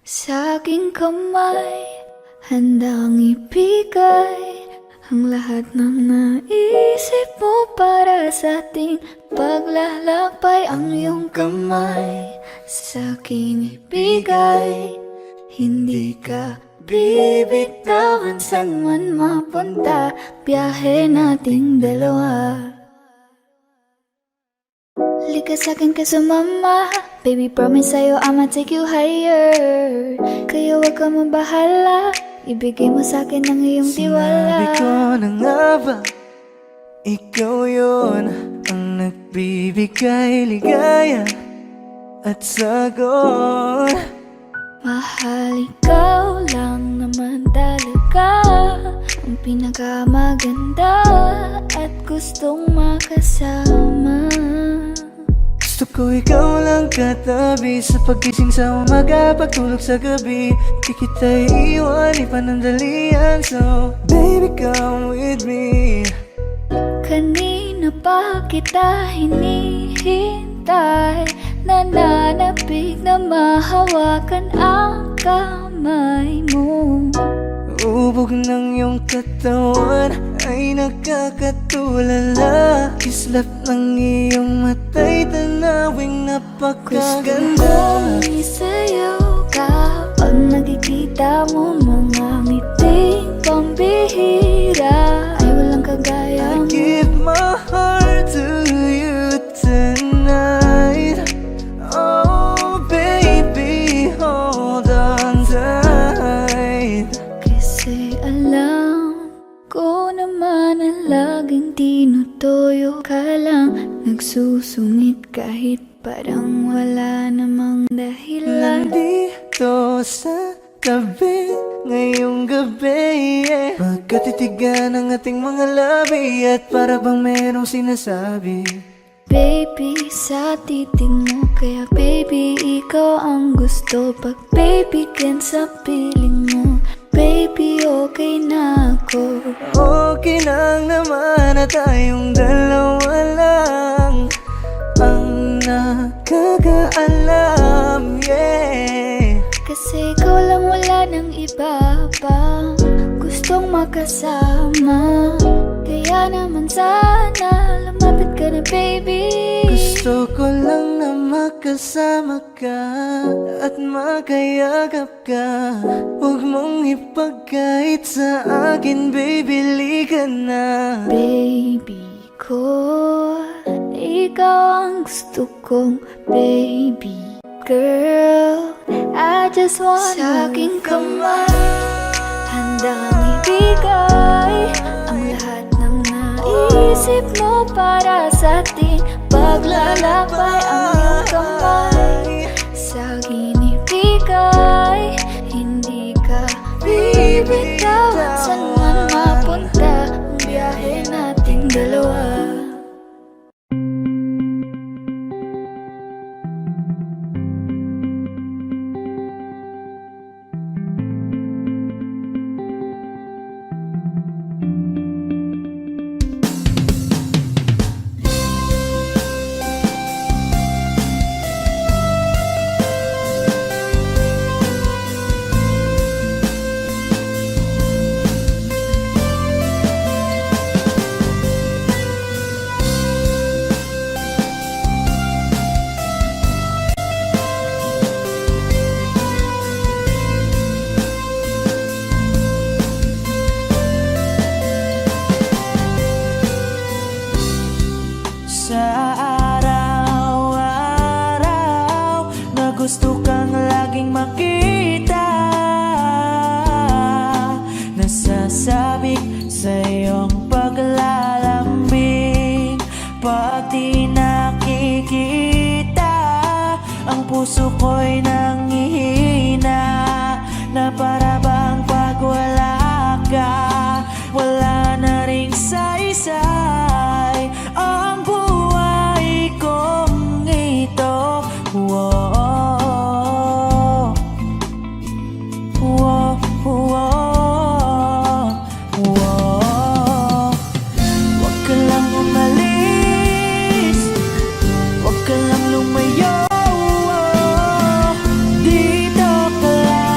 Sa aking kamay, handang ibigay ang lahat ng naisip mo para sa ating paglalakbay. Ang iyong kamay sa akin ibigay, hindi ka bibitawan saan man mapunta, biyahe nating dalawa. Lika sa'kin ka sumama, baby promise sa'yo I'ma take you higher. Kaya wag ka mabahala, ibigay mo sa'kin ang iyong tiwala. Sinabi ko na nga ba, ikaw yun ang nagbibigay ligaya at sagot. Mahal, ikaw lang naman talaga ang pinakamaganda at gustong makasama. Gusto ko ikaw lang katabi sa pagising sa umaga, pagtulog sa gabi. Di kita iiwan, ipanandalian. So baby come with me. Kanina pa kita hinihintay, nananapig na mahawakan ang kamay mo. Ubog ng iyong katawan ay nakakatulala. Kislap ng iyong mata'y tanawing napakaganda. Gusto kong isayaw ka pag nakikita mo mga ngiting pambihira, ay walang kagaya mo. Give my heart to you tonight. Oh baby, hold on tight. Kasi alam ko naman na laging tinutoyo ka lang, nagsusungit kahit parang wala namang dahilan. Nandito sa tabi ngayong gabi, magkatitigan ang ating mga labi at para bang merong sinasabi. Baby, sa titig mo, kaya baby, ikaw ang gusto. Pag baby, can sa piling mo, baby, okay na ako. Okay lang naman na tayong dalawa lang ang nakakaalam, yeah. Kasi ikaw lang, wala nang iba pa gustong makasama. Kaya naman sana lumapit ka na baby. Gusto ko lang na makasama ka at makayagap ka. Huwag mong ipagkait sa akin, baby, lika na. Baby ko, ikaw ang gusto kong baby girl. I just want sa aking kamay, handang ibigay ang lahat ng naisip mo para sa ating paglalakbay. Ang iyong kamay sa akin ibigay, hindi ka bibitawan saan man mapunta, ang biyahe nating dalawa. Sa araw-araw na gusto kang laging makita, nasasabik sa iyong paglalambing. Pag di nakikita, ang puso ko'y nanghihina, na para bang pag wala ka, wala na ring saysay ang buhay kong ito. Whoa, whoa, whoa, whoa. Huwag ka lang umalis, huwag ka lang lumayo. Dito ka lang.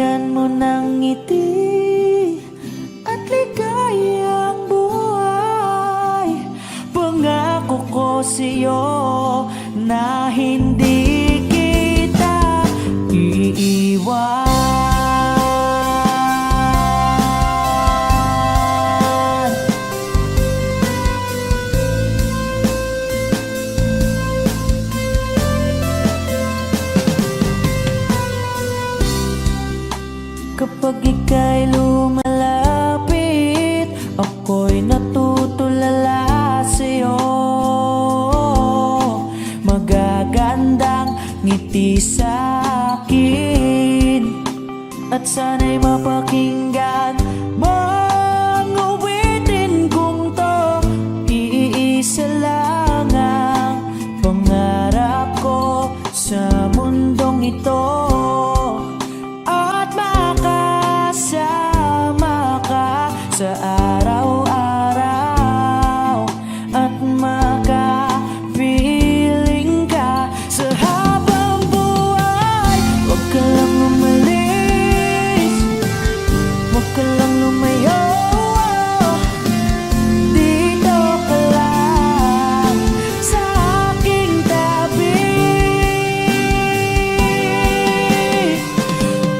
Binigyan mo ng ngiti at ligayang buhay. Pangako ko sa'yo na hindi kita iiwan. Kapag ika'y lumalapit, ako'y natutulala sa'yo. Magagandang ngiti sa'kin at sana'y mapakinggan mga awitin kong to. Iisa lang ang pangarap ko sa mundong ito, sa araw-araw at makapiling ka sa habang buhay. Huwag ka lang umalis, huwag ka lang lumayo. Dito ka lang sa aking tabi.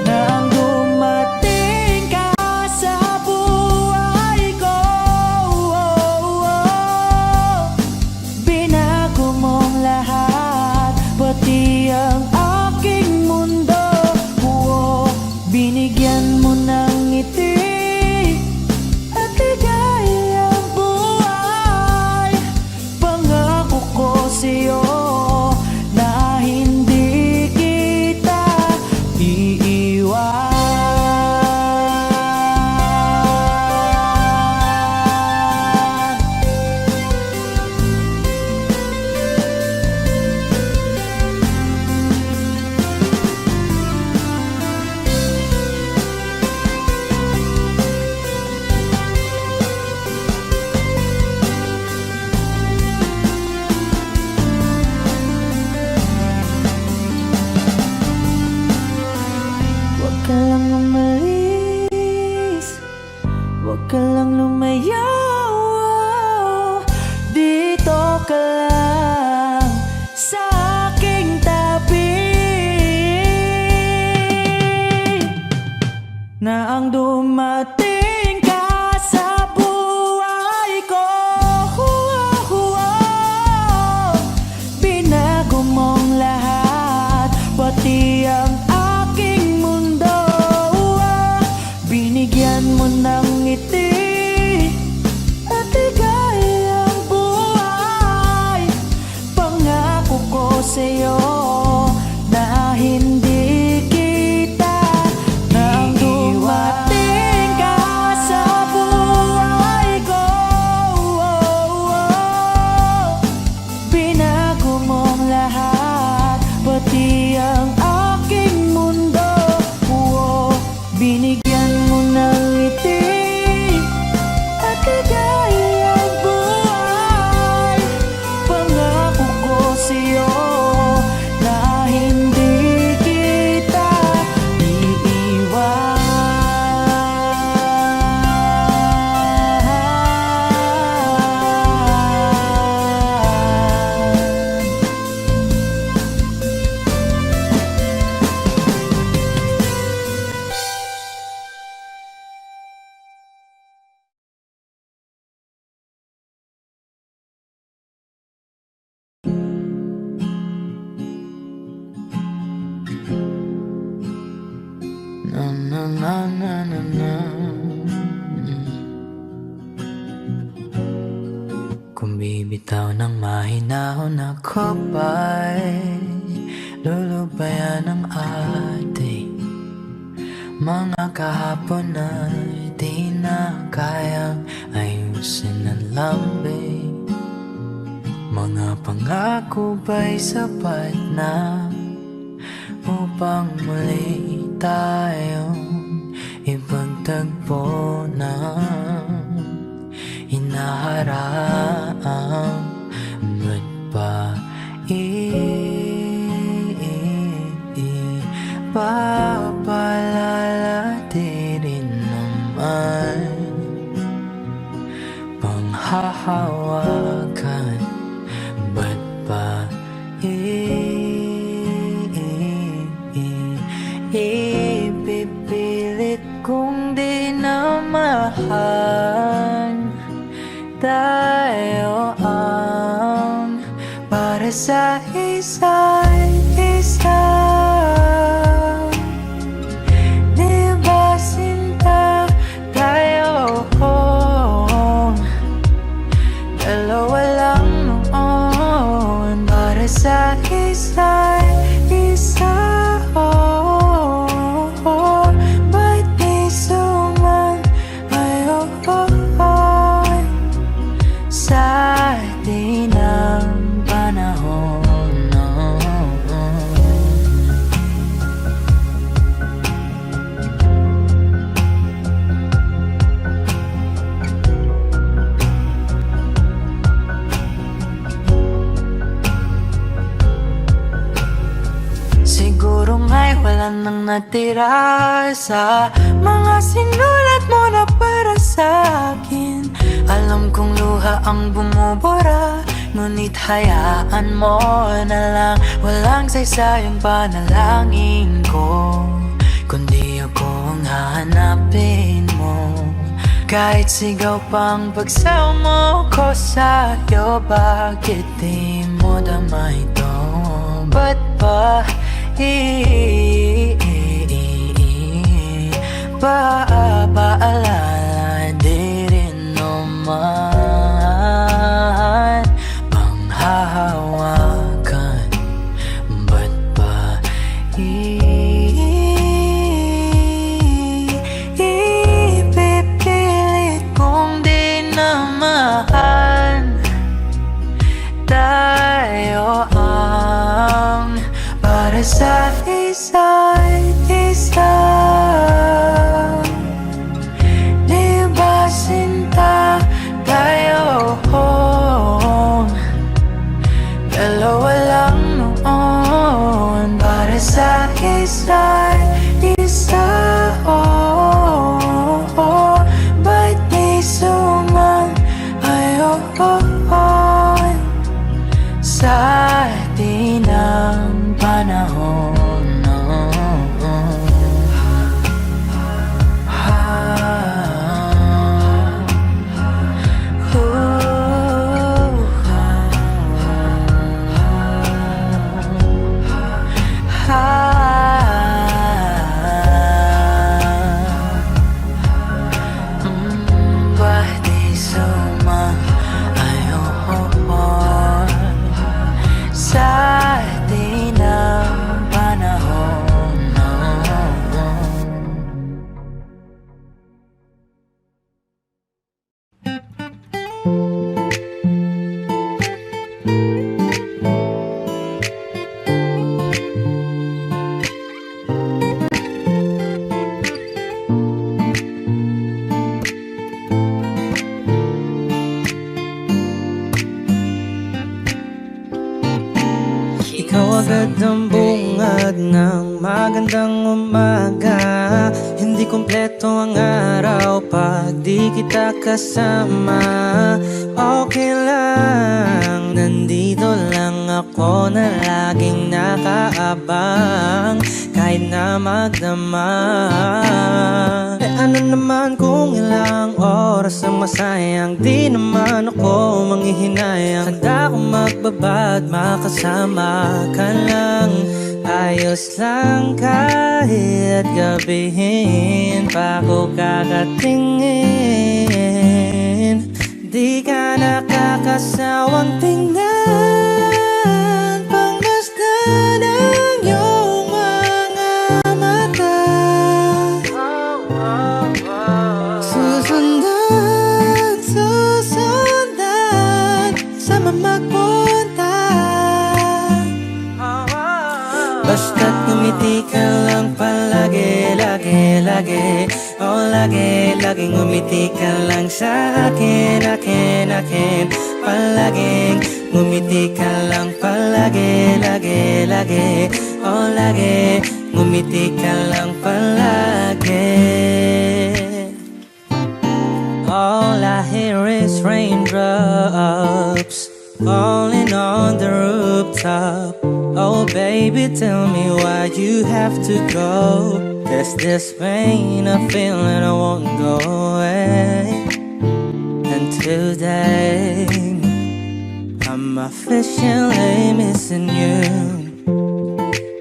Nang dumating ka sa pati ang aking mundo. Binigyan mo ng ngiti at ligayang buhay. Pangako ko sa'yo na hindi kita iiwan. Huwag ka lang umalis, huwag ka lang lumayo. Dito ka lang sa aking tabi. Na ang dumating ka sa buhay ko, binago mong lahat, pati ang aking mundo. Binigyan mo ng ngiti at ligayang buhay. Pangako ko sa'yo na hindi kita nang dumating ka sa buhay ko. Binago mong lahat, pati ang aking mundo. Binigyan mo ng ngiti at ligayang buhay. Pangako ko sa'yo na hindi kita iiwan. Na na na na na na. Kung bibitaw ng mahinahon ako ba'y lulubayan ng ating mga kahapon ay di na kayang ayusin ng lambing. Mga pangako ba'y sapat na upang muli tayong ipagtagpo na hinaharang? Ba't ba ipapalala hahawakan? Ba't ba ipipilit kong di na mahal? Tayo ang para sa isa't isa. Di ba sinta tayo? Dalawa lang noon para sa isa't isa. Ba't di sumayon sa atin ang panahon? Siguro nga'y wala nang natira sa mga sinulat mo na para sa akin. Alam kong luha ang bumubura, ngunit hayaan mo na lang. Walang saysayang panalangin ko, kundi ako ang hahanapin mo. Kahit sigaw pang pagsama ko sa'yo, bakit di mo dama ito? Ba't ba paalala di rin naman panghahawakan? Ba't ba ipipilit kong di na mahal? Tayo ang para sa isa't isa. Di ba sinta tayo? Dalawa lang noon para sa isa't isa. Ba't di sumayon sa atin ang panahon? Ba't di sumayon sa atin ang panahon? Ikaw agad ang bungad ng magandang umaga. Hindi kompleto ang araw pag di kita kasama. Okay lang, nandito lang ako na laging nakaabang kahit na magdama. Ano naman kung ilang oras ang masayang, di naman ako manghihinayang. Handa akong magbabad, makasama ka lang. Ayos lang kahit gabihin pa ko kakatingin. Di ka nakakasawang tingnan, pangmasdan ang iyong mga mata. Susundan, susundan sa mamagpunta. Basta't ngumiti ka lang palagi, lagi, lagi. Oh, lagi, laging ngumiti ka lang sa akin, akin, akin. Palaging ngumiti ka lang palagi, lagi, lagi. Oh, lagi, ngumiti ka lang palagi. All I hear is eyes, raindrops falling on the rooftop. Oh baby, tell me why you have to go. There's this pain, a feeling I won't go away. And today I'm officially missing you.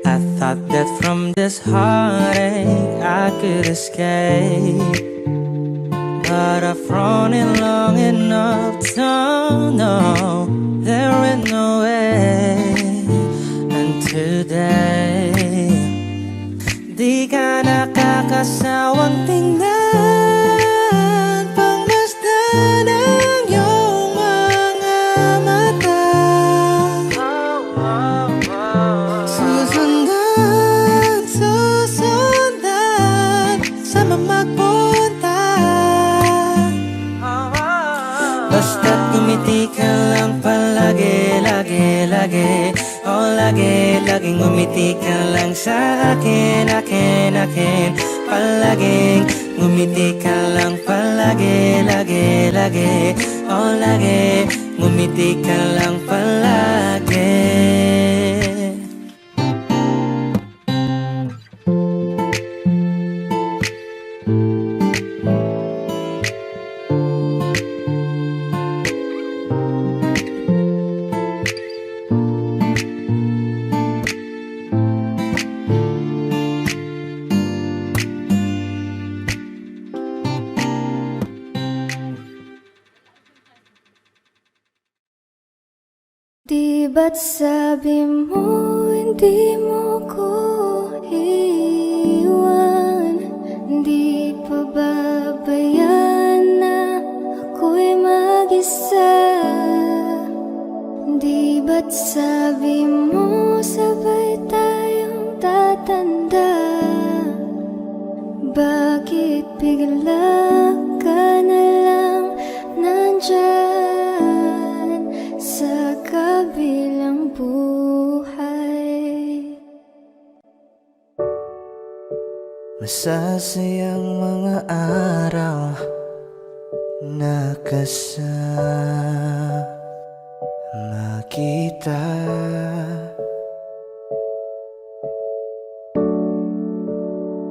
I thought that from this heartache I could escape, but I've run it long enough to know there is no way. And today, di ka nakakasawang tingnan, pagmasdan ang iyong mga mata. Susundan, susundan, sama magpunta. Basta't ngumiti ka lang palagi, lagi, lagi. Oh, lagi, laging ngumiti ka lang sa akin, akin, akin. Palaging ngumiti ka lang palagi, lagi, lagi. Oh, lagi, ngumiti ka lang palagi. Di ba't sabi mo hindi mo ko iwan? Di pa babayan na ako'y mag-isa? Di ba't sabi mo sabay tayong tatanda? Bakit bigla ka na lang nandyan sa kabilang buhay? Masasayang mga araw na kasama kita.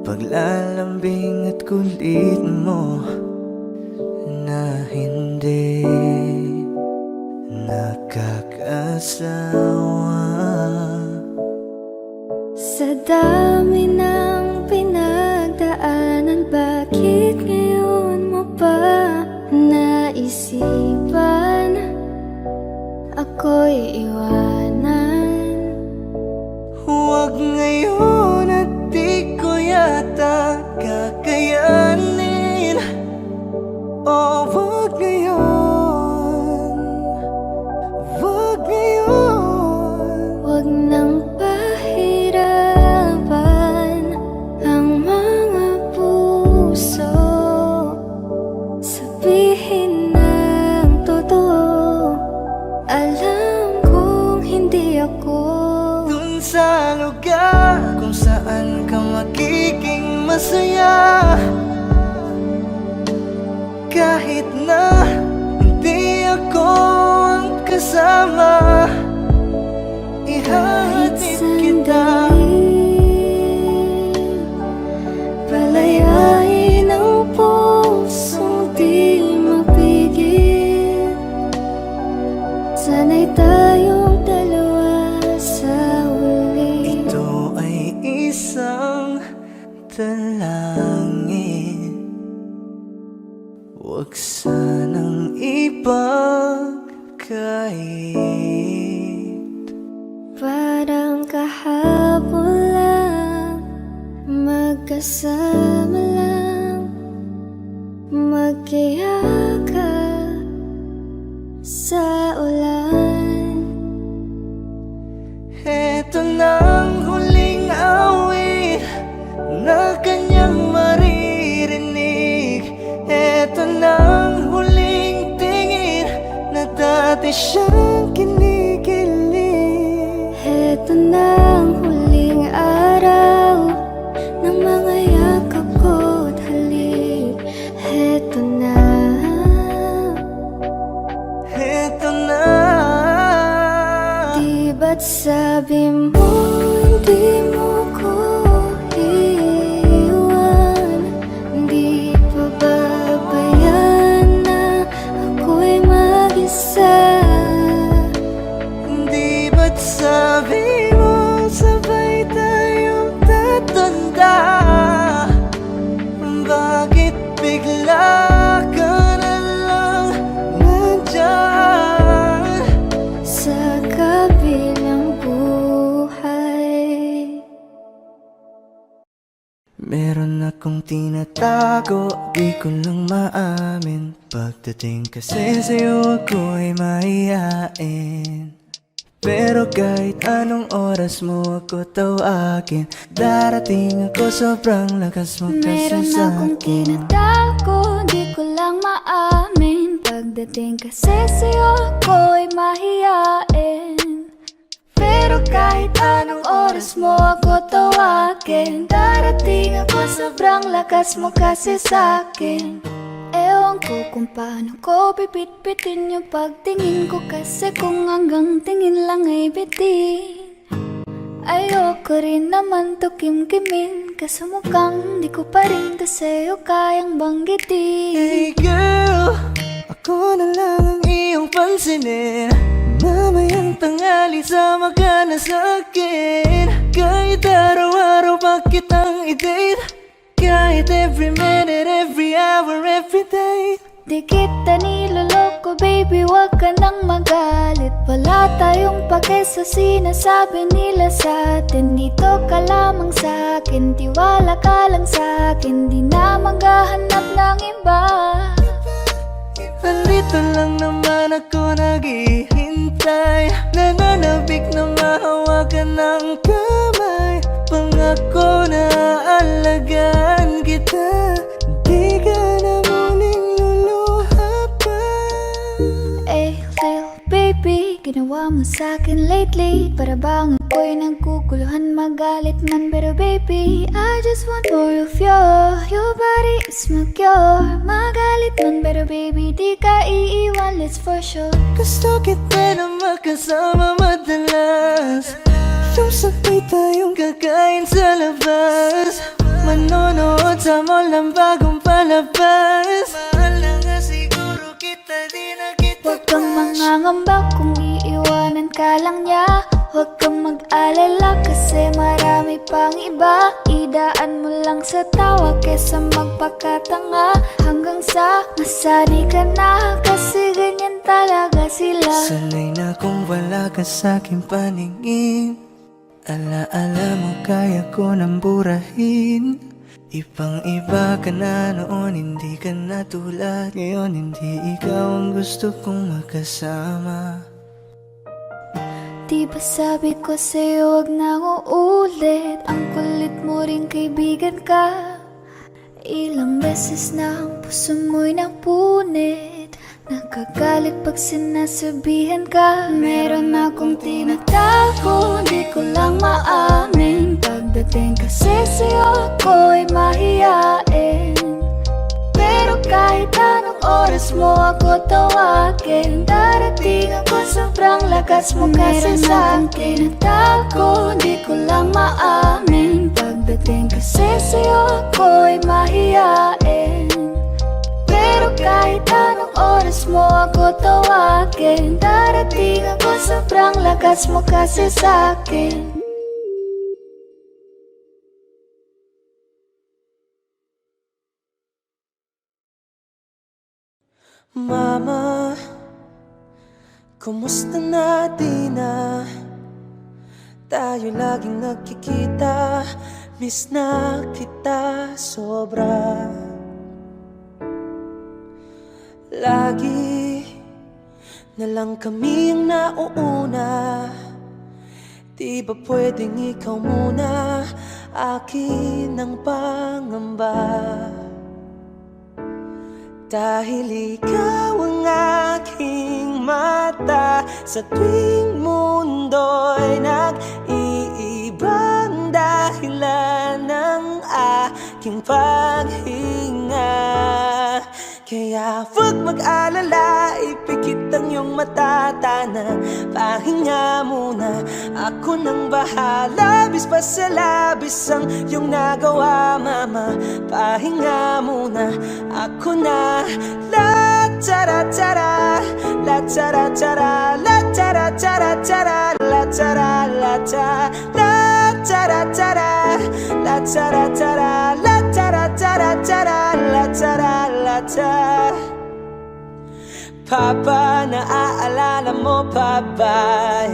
Paglalambing at kulit mo na hindi nakakasawa. Sa dami ng pinagdaanan, bakit ngayon mo pa naisipan ako'y iwanan? Huwag ngayon at di ko yata kakayanin. Oh, huwag ngayon, huwag ngayon. Huwag nang pahirapan ang mga puso. Sabihin ng totoo, alam kong hindi ako Dun sa lugar kung saan ka magiging masaya, kahit na hindi ako ang kasama. kahit Ihahatid kita. sandali. Palayain ang pusong di mapigil. Sana'y tayong dalawa sa huli. Ito ay isang dalangin, huwag sanang ipagkait. Parang kahapon lang, magkasama lang, magkayakap sa ulan. Eto nang huling awit na kanyang maririnig. Eto nang huling tingin na dati siyang kinikilig. Heto na ang huling araw ng mga yakap ko't halik. Heto na ba't sabi mo hindi mo ko iwan? Di pa babayaan na ako'y mag-isa? Di ba't sabi mo sabay tayong tatanda? Bakit bigla ka na lang nandyan Sa kabilang buhay? Meron akong tinatago, di ko lang maamin. Pagdating kasi sa'yo ako'y mahihain. Pero kahit anong oras mo ako tawagin, darating ako, sobrang lakas mo kasi Meron akong sa'kin. tinatago, di ko lang maamin. Pagdating kasi sa'yo ako'y mahihain. Pero kahit anong oras mo ako tawagin, darating ako, sobrang lakas mo kasi sa'kin. Ewan ko kung paano ko pipit-pitin yung pagtingin ko, kasi kung hanggang tingin lang ay bitin. Ayoko rin naman to kim-kimin, kaso mukhang di ko pa rin to sa'yo kayang banggitin. Hey girl, ako na lang ang iyong pansinin. Mamayang tanghali sama ka na sa'kin. Kahit araw-araw pa kitang i-date, kahit every minute, every hour, every day. Di kita niloloko baby, wag ka nang magalit. Wala tayong pake sa sinasabi nila sa'tin. Dito ka lamang sa'kin, tiwala ka lang sa'kin. Di na maghahanap ng iba. Nandito lang naman ako naghihintay, nananabik na mahawakan ng kamay. Pangako na alagaan kita, di ka na muling luluha pa. Eh, little baby, ginawa mo sa'kin lately. Para bang ako'y nagkukuluhan, magalit man. Pero baby, I just want more of you. Your body is my cure. Magalit man, pero baby, di ka iiwan, let's for sure. Gusto kita na makasama madalas, yung sabay tayong kakain sa labas, manonood sa mall ng bagong palabas. Mahal na nga siguro kita, di na kita Huwag kang mangangamba kung iiwanan ka lang niya. Huwag kang mag-alala kasi marami pang iba. Idaan mo lang sa tawa kesa magpakatanga, hanggang sa masanay ka na, kasi ganyan talaga sila. Sanay na kung wala ka sa'king paningin. Ala-ala mo kaya ko nang burahin. Ibang iba ka na noon, hindi ka na tulad ngayon. Hindi ikaw ang gusto kong makasama. Di ba sabi ko sa'yo wag na uulit? Ang kulit mo rin kaibigan ka. Ilang beses na ang puso mo'y napunit. Nakagalit pag sinasabihan ka. Meron akong tinatago, di ko lang maamin. Pagdating kasi sa'yo ako'y mahihain. Pero kahit anong oras mo ako tawagin, darating ako, sobrang lakas mo kasi sa'kin. Tinatago, di ko lang maamin. Pagdating kasi sa'yo ako'y mahihain. Pero kahit anong oras mo ako tawagin, darating ako, sobrang lakas mo kasi sa'kin. Mama, kumusta na di na tayo laging nagkikita? Miss na kita sobra. Lagi na lang kami ang nauuna. Di ba pwedeng ikaw muna, akin ang pangamba? Dahil ikaw ang aking mata, sa tuwing mundo'y nag-iibang dahilan ng aking paghinga. Kaya huwag mag-alala, ipikit ang iyong iyong matatana. Pahinga muna, ako nang bahala. Labis pa sa labis ang iyong nagawa, mama. Pahinga muna, ako na. La tara tara, la tara tara, la tara tara tara, la tara la ta, la tara tara, la tara tara, la tara tara tara, la tara la ta. Papa, naaalala mo pa ba?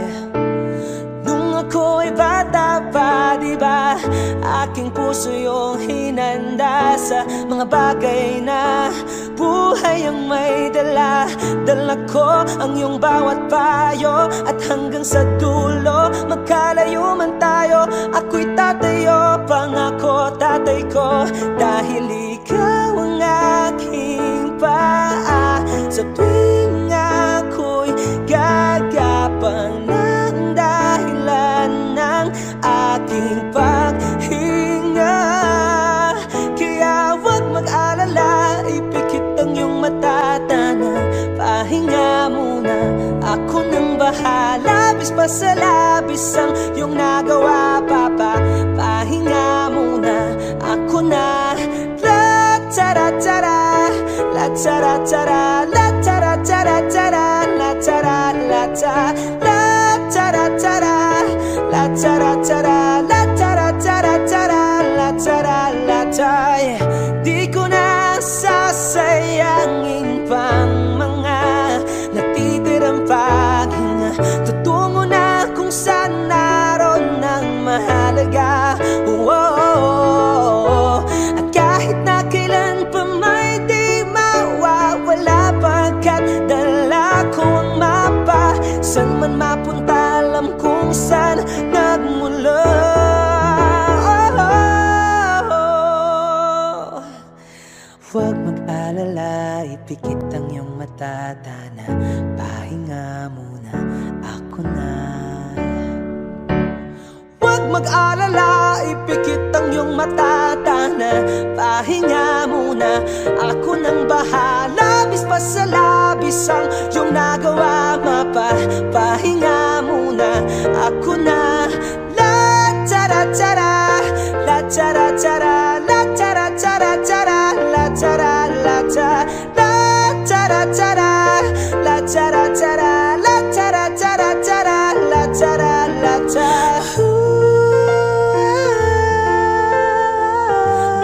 Nung ako'y bata pa, diba? Aking puso yung hinanda sa mga bagay na buhay ang may dala. Dala ko ang iyong bawat payo, at hanggang sa dulo, magkalayo man tayo, ako'y tatayo, pangako tatay ko. Dahil ikaw ang aking paa, sa tuwing ako'y gagapang ng dahilan ng aking paghinga. Kaya huwag mag-alala, ipikit ang iyong matatana. Pahinga muna, ako nang bahala. Labis pa sa labis ang iyong nagawa, papa. Pahinga muna, ako na. La tara tara, la tara tara, la tara tara tara, la tara la ta, la tara tara, la tara tara, la tara tara tara, la tara la ta. Di ko na sasayangin pang mga natitirang paghinga. Tutungo na kung saan naroon ang mahalaga. At kahit na kailan pa may di mawawala, pagkat dala ko ang mapa. San man mapunta, alam kung saan nagmula. Huwag mag-alala, ipikit ang iyong matatana. Pahinga muna, ako na. Huwag mag-alala, ipikit ang iyong matatana. Pahinga muna, ako nang bahala. Labis pa sa labis ang iyong nagawa, mapa. Pahinga muna, ako na. La tara tara, la tara tara, la tara tara tara, la tara la ta, la tara tara, la tara tara, la tara tara tara, la tara la ta.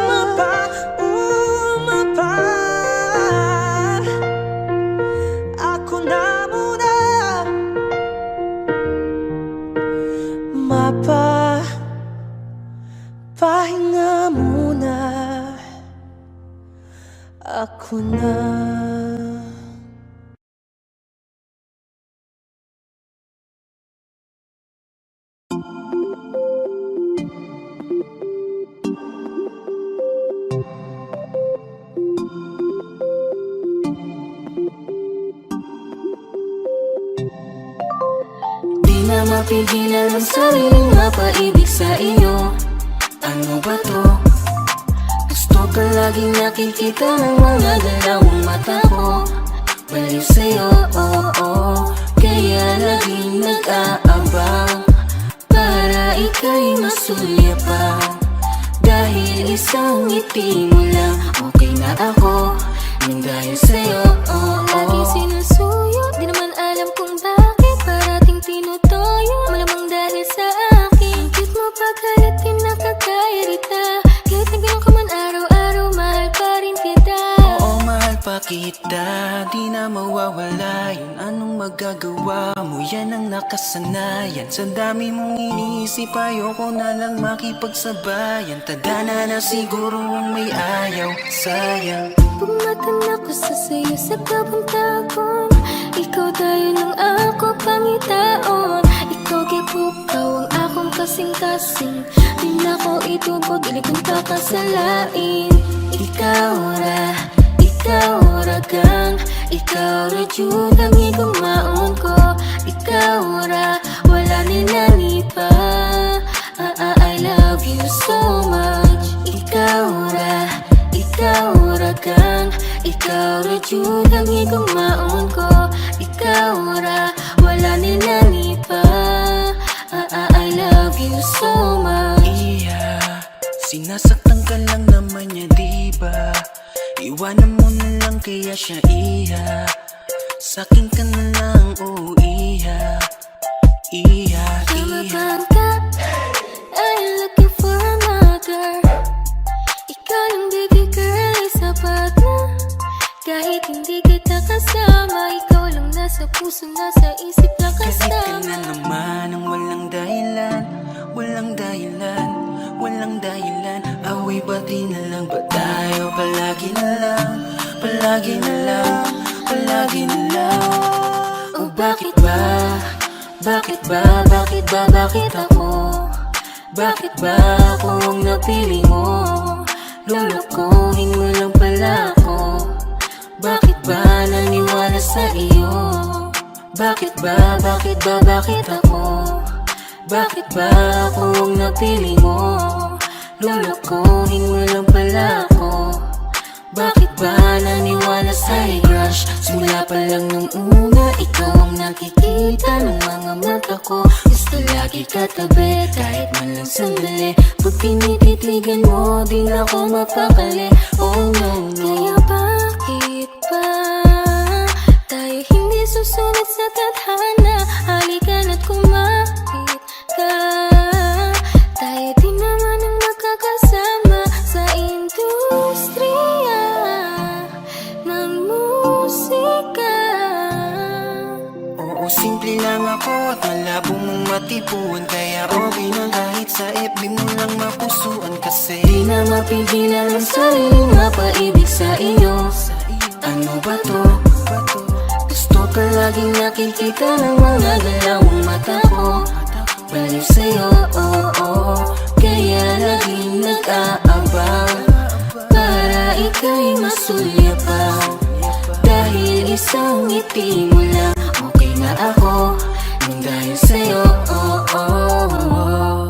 Mapa, mapa, ako na muna. Mapa, pahinga muna, ako na. Di na mapigilan ang sariling mapaibig sa iyo. Ano ba to? Gusto ka laging nakikita ng mga dalawang mata ko. Baliw sa'yo, kaya laging nag-aabang para ika'y masulyapan. Dahil isang ngiti mo lang, okay na ako nang dahil sa'yo. Laging sinusuyo, di naman alam kung bakit parating tinutoyo. Malamang dahil sa akin, ang cute mo pagkalat di nakakairita. Kahit na ganun ka man araw-araw, mahal pa rin kita. Oo, mahal pa kita, di na mawawala yun. Anong magagawa mo, yan ang nakasanayan. Sa dami mong iniisip, ayoko na lang makipagsabayan. Tadhana na siguro ang may ayaw, sayang. Pagmatan ako sa sayo sa kabuntagon, ikaw tayo ng ako pangitaon. Ikaw gipukaw ang akong kasing-kasing. Di na ko itubog, ilig kong kakasalain. Ikaw ra kang, ikaw ra jud ang igumaon ko. Ikaw ra, wala ninani pa. I love you so much. Ikaw ra kang, ikaw ra jud ang igumaon ko. Ikaw lang, oh iya, iya, Tama iya. ba ang ka? Are you looking for another? Ikaw yung baby girl ay sapat na. Kahit hindi kita kasama, ikaw lang nasa puso, nasa isip lang Kahit ka kasama. na naman ang walang dahilan, walang dahilan, walang dahilan. Away pati na lang ba tayo? Palagi na lang, palagi na lang, palagi na lang. Oh bakit ba? Bakit ba? Bakit ba? Bakit ako? Bakit ba ako ang napili mo? Lulukuhin mo lang pala ako. Bakit ba naniwala sa iyo? Bakit ba? Bakit ba? Bakit ako? Bakit ba ako ang napili mo? Lulukuhin mo lang pala ako. Bakit ba naniwala sa'y crush? Simula pa lang nung una, ikaw ang nakikita ng mga mata ko. Gusto lagi katabi, kahit man lang sandali. Pag tinititigan mo, di na ako mapakali. Oh no, no. Kaya bakit ba tayo hindi susunod sa tadhana? Halika na't kumapit ka. Tayo din naman ang magkakasama sa industriya ng musika. Oo, simple lang ako at malabo mong matipuan. Kaya okay na kahit sa FB mo lang mapusuan. Kasi Di na mapigilan ang sariling mapaibig sa iyo. Ano ba to? Gusto ka laging nakikita ng mga galawang mata ko. Baliw sa'yo, oh, oh. Kaya laging nag-aabang para ika'y masulyapan. Dahil isang ngiti mo lang, okay na ako. Nang dahil sa'yo, oh, oh, oh.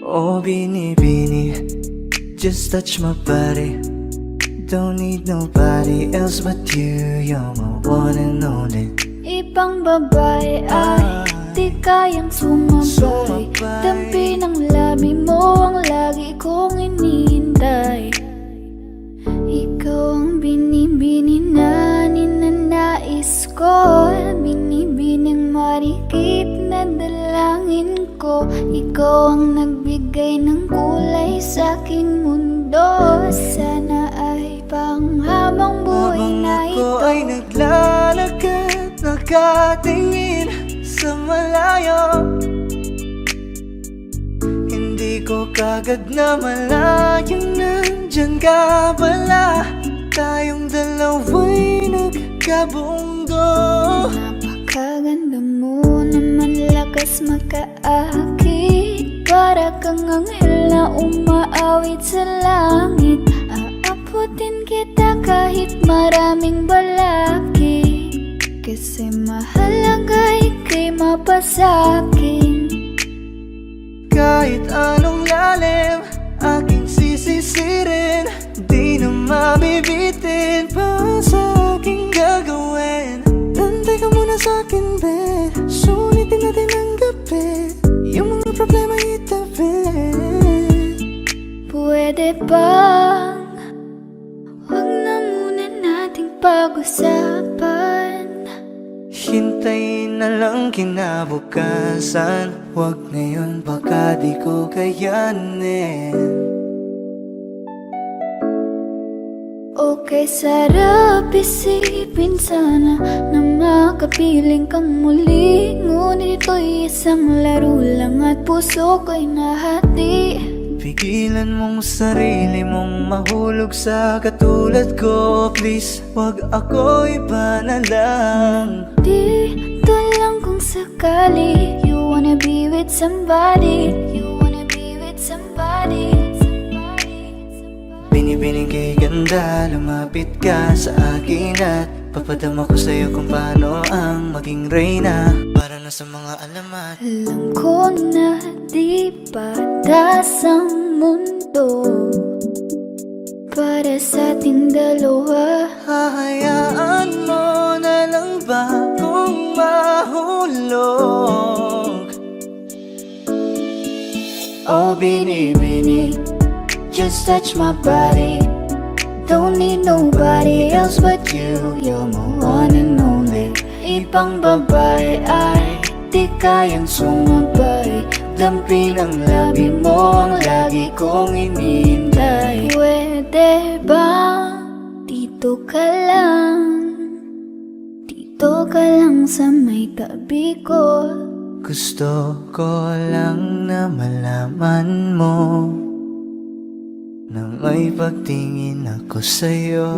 Oh, Bini, just touch my body. Don't need nobody else but you. You're my one and only. Ibang babae ay di kayang sumabay. Dampi ng labi mo ang lagi kong inihintay. Ikaw ang binibini na ninanais ko. Binibining marikit na dalangin ko. Ikaw ang nagbigay ng kulay sa aking mundo. Sana ay panghabang buhay Habang na ako ito. ay naglalakad, nakatingin sa malayo. Hindi ko kagad na malayong nandyan ka pala. Tayong dalawa'y nagkabunggo. Napakaganda mo naman, lakas makaakit. Para kang anghel na umaawit sa langit. Aabutin kita kahit maraming balakid. Kasi mahalaga ika'y mapasakin. Kahit anong lalim, aking sisisirin. Di na mabibitin pa sa aking gagawin. Tantay ka muna sa'kin, be. Sulitin natin ang gabi. Yung mga problema itabi. Pwede bang huwag na muna nating pag-usapan? Hintayin na lang kinabukasan. Huwag ngayon, baka di ko kayanin. Okay, sarap isipin sana na makapiling kang muli. Ngunit ito'y isang laro lang at puso ko'y nahati. Pigilan mong sarili mong mahulog sa katulad ko. Please, wag ako iba na lang. Dito lang kung sakali you wanna be with somebody. You wanna be with somebody. Binibining kay ganda, lumapit ka sa akin at papadama ko sa'yo kung paano ang maging reyna. Para para na sa mga alamat. Alam ko na di patas ang mundo para sa ating dalawa. Hahayaan mo na lang ba kung mahulog? Oh, bini, just touch my body. Don't need nobody else but you. You're my one and only. Ibang babae ay di kayang sumabay. Dampi ng labi mo ang lagi kong inihintay. Pwede ba dito ka lang sa may tabi ko? Gusto ko lang na malaman mo na may pagtingin ako sa'yo.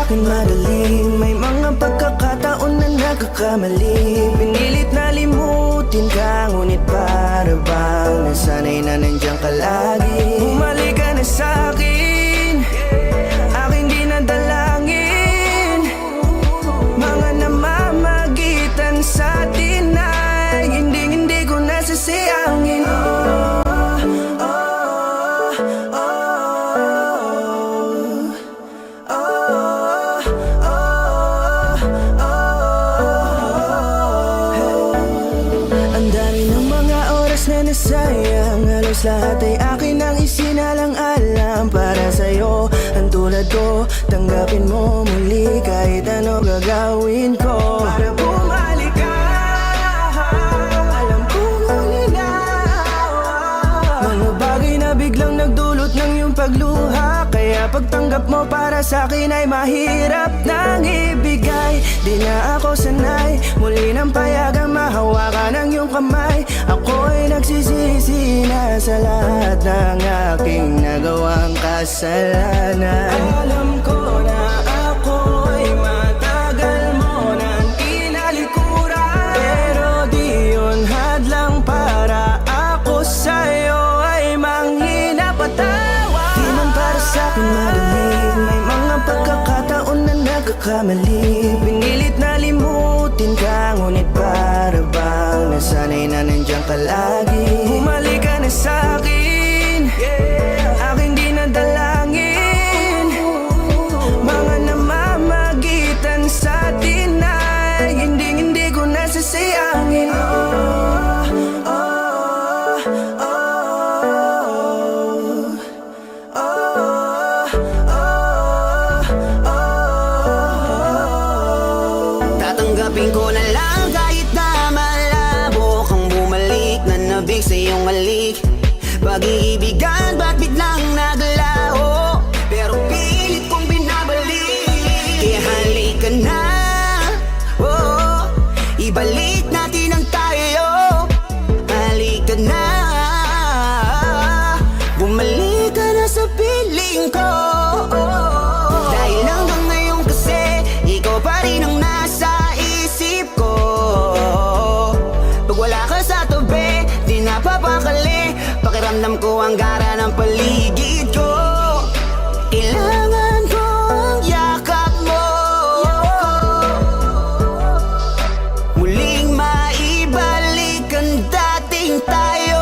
sa'kin madaling May mga pagkakataon na nagkakamali Pinilit na limutin ka Ngunit para bang nasanay na nandiyan ka lagi Bumalik ka na sa'kin Aking di nadalangin Mga namamagitan sa'tin ay Hindi ko nasasayangin Sayang, halos lahat ay akin ang isinalang-alam para sa'yo Ang tulad ko, tanggapin mo muli kahit ano gagawin ko Para bumalik ka, alam kong ang inawa Mga bagay na biglang nagdulot ng iyong pagluha Kaya pagtanggap mo para sa'kin ay mahirap nang ibigay Di na ako sanay, muli nang payagang mahawakan ang iyong kamay Ako'y nagsisisi na sa lahat ng aking nagawang kasalanan Alam ko na ako'y matagal mo nang kinalikuran Pero di yun hadlang para ako sa sa'kin madaling May mga pagkakataon na nagkakamali Pinilit na limutin ka Ngunit para bang nasanay na nandiyan ka lagi Bumalik ka na sa'kin Aking di nadalangin Mga namamagitan sa atin ay hindi ko nasasayangin Tatanggapin ko na lang kahit na malabo kang bumalik na nabig sa iyong halik Pag-iibigan ba't biglang naglaho Pero pilit kong binabalik Kaya halika na oh, ibalik natin ang tayo Halika na bumalik ka na sa piling ko Dahil hanggang ngayon kasi ikaw pa rin ang nasa isip ko Pag wala ka sa tabi, di napapakali Pakiramdam ko ang gara ng paligid ko Kailangan ko ang yakap mo Muling maibalik ang dating tayo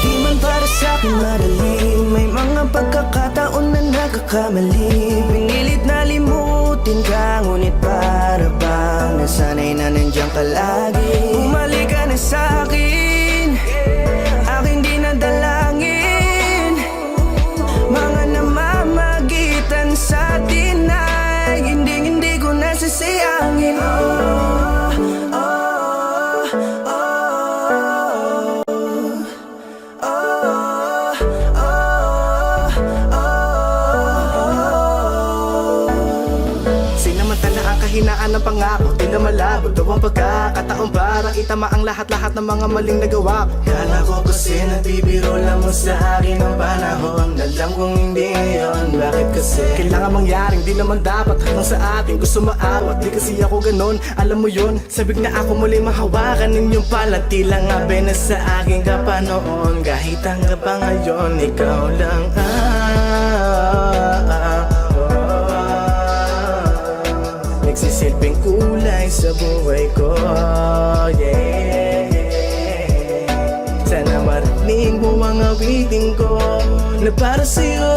Di man para sa'kin madaling May mga pagkakataon na nagkakamali Pinilit na limutin ka Ngunit para bang nasanay na nandiyan ka lagi Bumalik ka na sa'kin Aking di nadalangin Mga namamagitan sa atin ay hindi ko nasasayangin Sinamantala ang kahinaan ng pangako Di na malabo daw ang pagkakataon Parang itama ang lahat-lahat ng mga maling nagawa ko Kala ko kasi nagbibiro lang mo sa akin ang panahon Alam kong hindi ngayon, bakit kasi kailangan mangyaring di naman dapat hanggang sa atin gusto maawat Di kasi ako ganon, alam mo yun Sabik na ako muli mahawakan ninyong palati lang abe na sa akin ka pa noon Kahit hanggang pa ngayon, ikaw lang Nagsisilbing kulay sa buhay ko yeah. Sana marinig mo ang awitin ko Na para sa'yo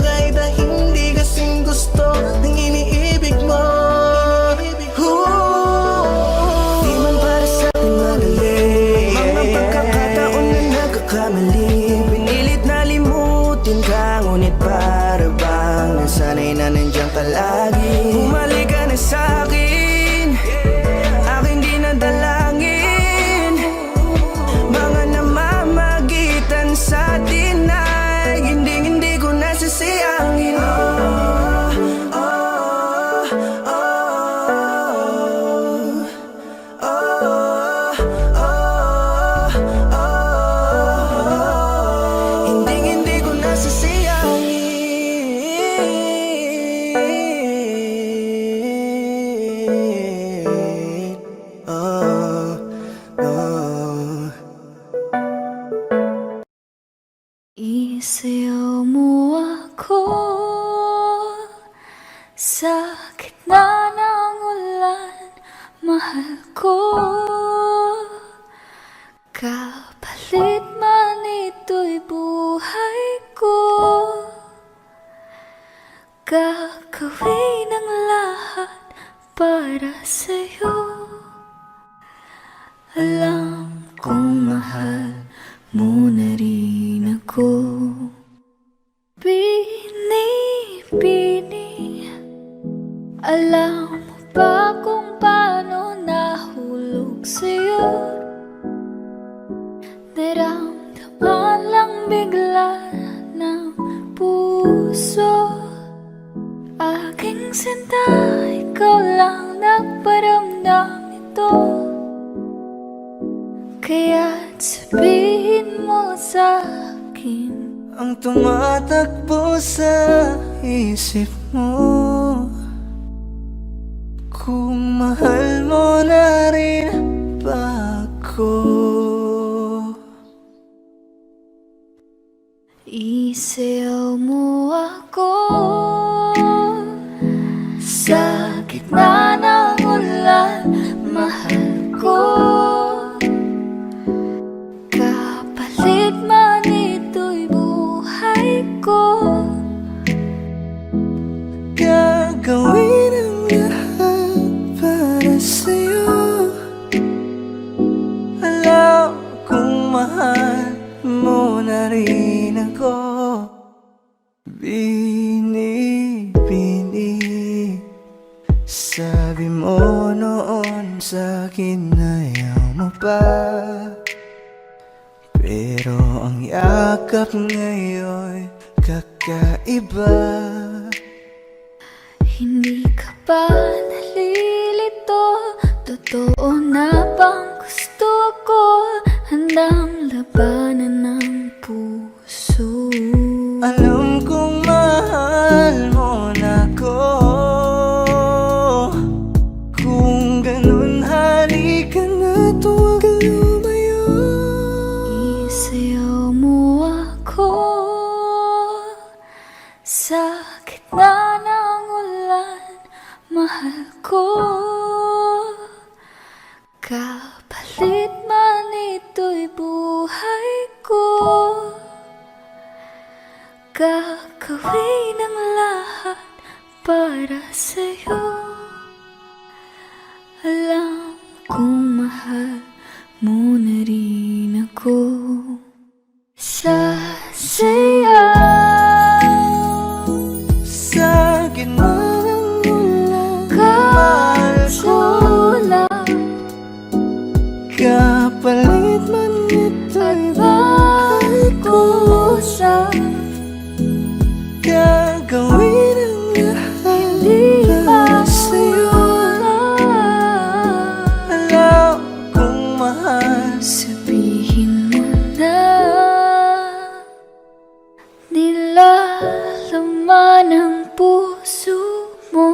Kahit na hindi kasing gusto Ng iniibig mo Di man para sa'kin madali Mga pagkakataon na nagkakamali Pinilit na limutin ka Ngunit para bang nasanay na nandiyan ka lagi Bumalik ka na sa'kin Aking di nadalangin Mga namamagitan sa atin ay hindi ko nasasayangin Hindi ko nasasayangin Isayaw mo ako sa gitna ng ulan, mahal ko. Kapalit man ito'y buhay ko, gagawin ang lahat para sa'yo. Alam kong mahal mo na rin ako. Bini-bini, alam mo ba kung paano nahulog sa'yo? Naramdaman lang bigla ng puso. Aking sinta, ikaw lang nagparamdam ito. Kaya't sabihin mo sa'kin ang tumatakbo sa isip mo, kung mahal mo na rin ba ako? Isayaw mo ako sa gitna ng ulan, mahal ko. Kapalit man ito'y buhay ko. Gagawin ang lahat para sa'yo. Alam kong mahal mo na rin ako. Bini-bini, sabi mo noon sa'kin ayaw mo pa. Pero ang yakap ngayon kakaiba. Hindi ka ba nalilito? Totoo na bang gusto ko? Handang labanan ng puso. Alam kong mahal mo na ko. Kung ganun, halika na, tuwag lumayo. Isayaw mo ako sa gitna ng ulan, mahal ko. Kapalit man ito'y buhay ko. Gagawin ang lahat para sa'yo. Alam kong mahal mo na rin ako. Sasayaw Sa gitna ng ulan, mahal ko lang. kapalit man ito'y buhay ko. Sa Gagawin ang lahat di para sa'yo. Alam kong mahal. sabihin mo na nilalaman ang puso mo.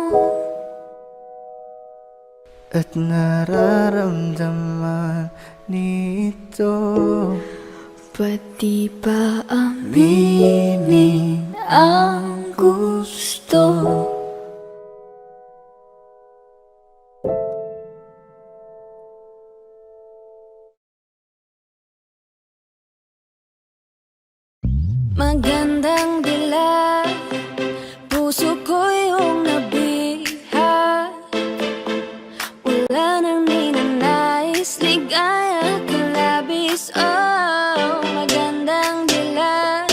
At nararamdaman nito. Pati ba aminin ang gusto? Magandang dilag, puso ko yung nabihat. Wala nang ninanais, ligaya ka labis. Oh, magandang dilag,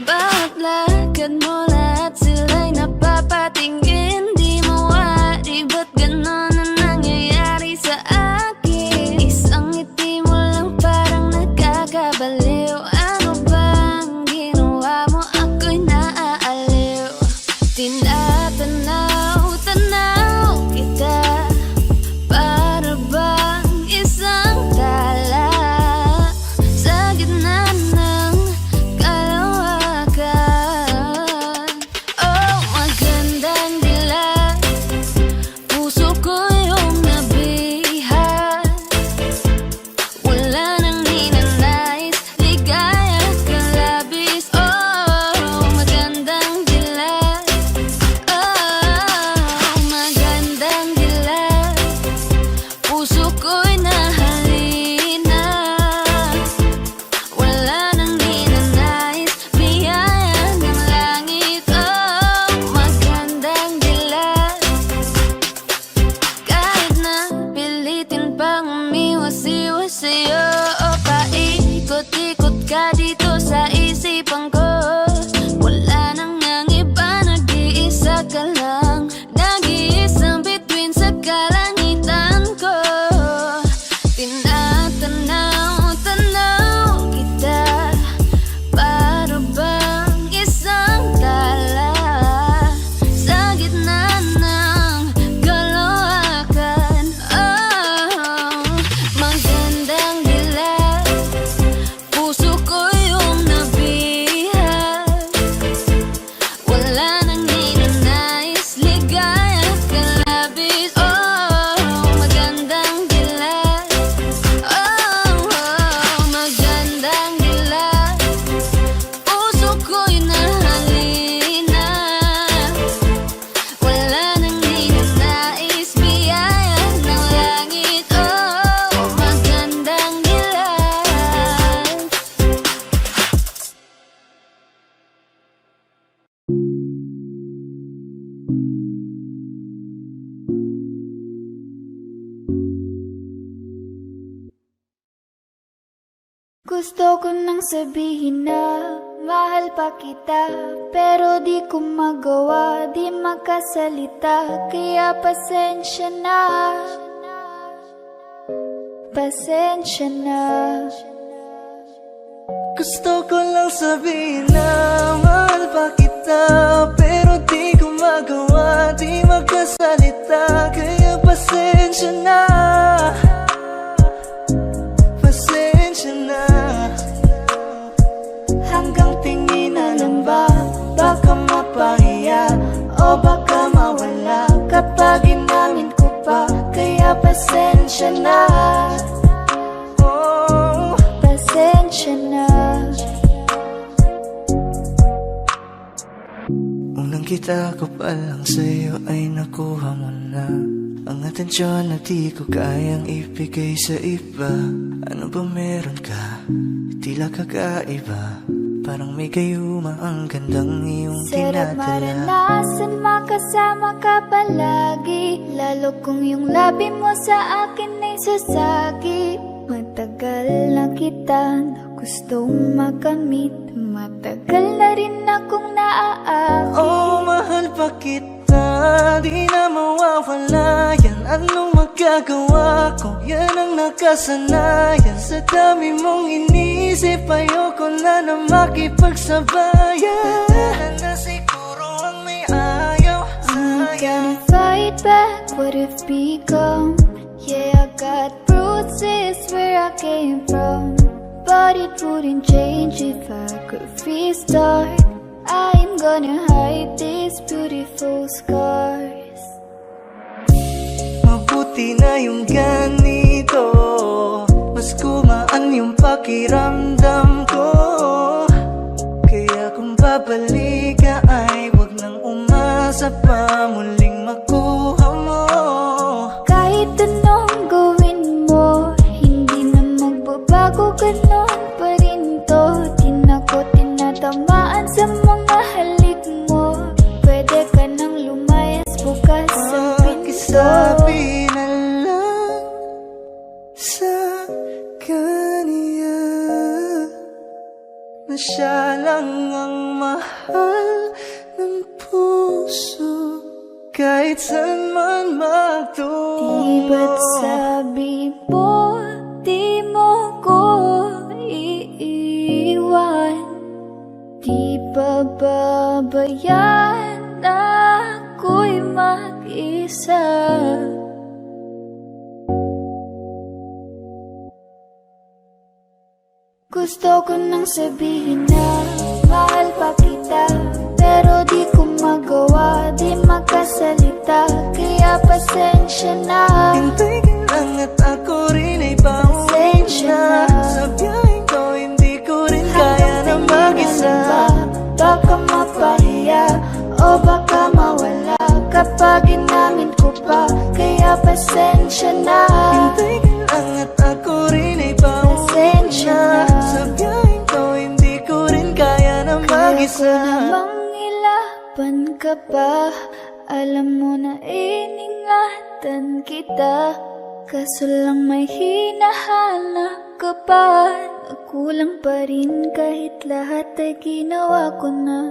bawat lakad mo lahat sila'y napapatingin. Di mo wari, ba't ganon ang nangyayari sa akin? Isang ngiti mo lang parang nakakabaliw. Ano bang ginawa mo? Gusto ko nang sabihin na mahal pa kita, pero di ko magawa, di makasalita. Kaya pasensya na, pasensya na. Gusto ko lang sabihin na mahal pa kita, pero di ko magawa, di magkasalita. Kaya pasensya na, pasensya na. Hanggang tingin na lang ba, baka mapahiya o baka mawala kapag inamin ko pa. Kaya pasensya na, Oh, pasensya na. unang kita ko pa lang sa'yo ay nakuha mo na ang atensyon na di ko kayang ibigay sa iba. Ano ba meron ka? Tila kakaiba, parang may gayuma ang gandang iyong Sarap tinadala. maranasan, makasama ka palagi, lalo kung yung labi mo sa akin ay sasagi. Matagal na kita na gustong makamit, matagal na rin akong naaakit. Oh, mahal pa kita, di na mawawala yan. Anong magagawa ko? Yan ang nakasanayan. Sa dami mong inisip, ayoko na na makipagsabayan. Tala na siguro ang may ayaw I'm sa'yo. gonna fight back what if become. Yeah, I got bruises where I came from, but it wouldn't change if I could restart. I'm gonna hide these beautiful scars. Mabuti na yung ganito, mas gumaan yung pakiramdam ko. Kaya kung babalik ka ay wag nang umasa pa muling makuha mo. Kahit anong gawin mo, hindi na magbabago, ganon pa rin to. Di na ko tinatamaan sa mga halik mo. Pwede ka nang lumayas, bukas ang pinto. Pakisabi na lang sa kanya na siya lang ang mahal ng puso, kahit saan man magtungo. Di ba't sabi mo, di mo ko iiwan? Di ba babayaan na ako'y mag-isa? Gusto ko nang sabihin na mahal pa kita, pero di ko magawa, di makasalita. Kaya pasensya na, Hintay ka lang at ako rin ay pauwi pasensya na. na. Sa biyaheng to hindi ko rin kaya na mag-isa. Baka mapahiya o baka mawala kapag inamin ko pa. Kaya pasensya na, Hintay ka lang at ako rin ay pauwi pasensya na. na. Sa biyaheng to hindi ko rin kaya na Kaya ko mag-isa. namang ilaban ka pa, alam mo na iningatan kita. Kaso lang may hinahanap ka pa, nagkulang pa rin kahit lahat ay ginawa ko na.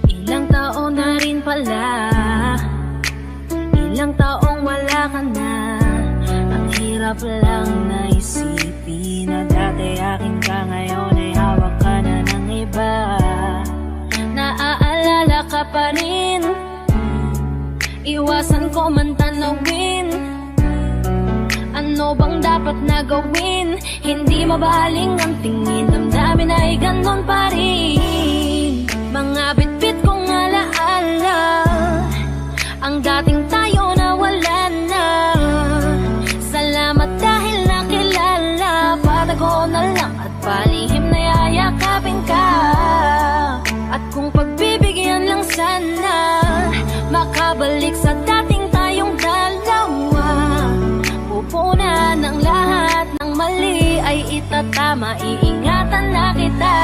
Ilang taon na rin pala, ilang taong wala ka na. Ang hirap lang na isipin na dati akin ka, ngayon ay hawak ka na ng iba. Naaalala ka pa rin, iwasan ko man tanawin. Ano bang dapat na gawin? Hindi mabaling ang tingin, damdamin ay ganon pa rin. Mga bitbit kong alaala, ang dating tayo na wala na. Salamat dahil nakilala, patago na lang at palihim na yayakapin ka. At kung pagbibigyan lang sana, makabalik sa dating tayong dalawa. Pupunan ng lahat ng mali ay itatama, iingatan na kita.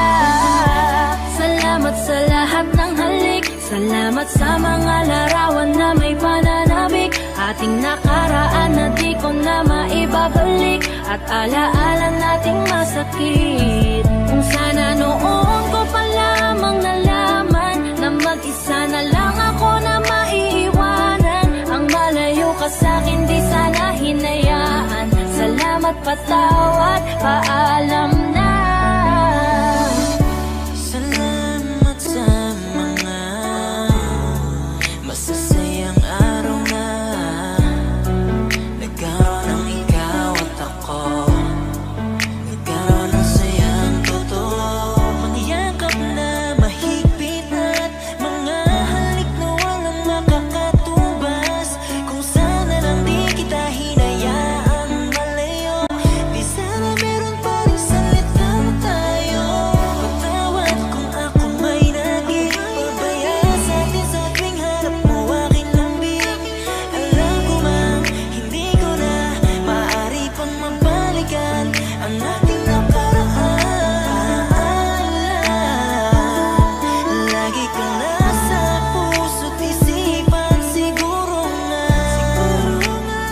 Salamat sa lahat ng halik, salamat sa mga larawan na may pananabik. Ating nakaraan na di ko na maibabalik, at alaala nating masakit. Kung sana noon ko pa lamang nalaman na mag-isa na lang ako na maiiwanan. Ang malayo ka sa'kin di sana hinayaan. Salamat, patawad, paalam na. Salamat sa mga masasayang araw na nagkaroon ng ikaw at ako. Nagkaroon ng sayang totoo, mga yakap na mahigpit at mga halik na walang makakatubas. Kung sana lang di kita hinayaang malayo, di sana meron pa rin salitang tayo. Patawad kung ako may naging pabaya sa atin sa tuwing harap mo aking lambing. Alam ko man, hindi ko na maaari pang mabalikan ang ating nakaraan. Lagi ka nasa puso't isipan, siguro nga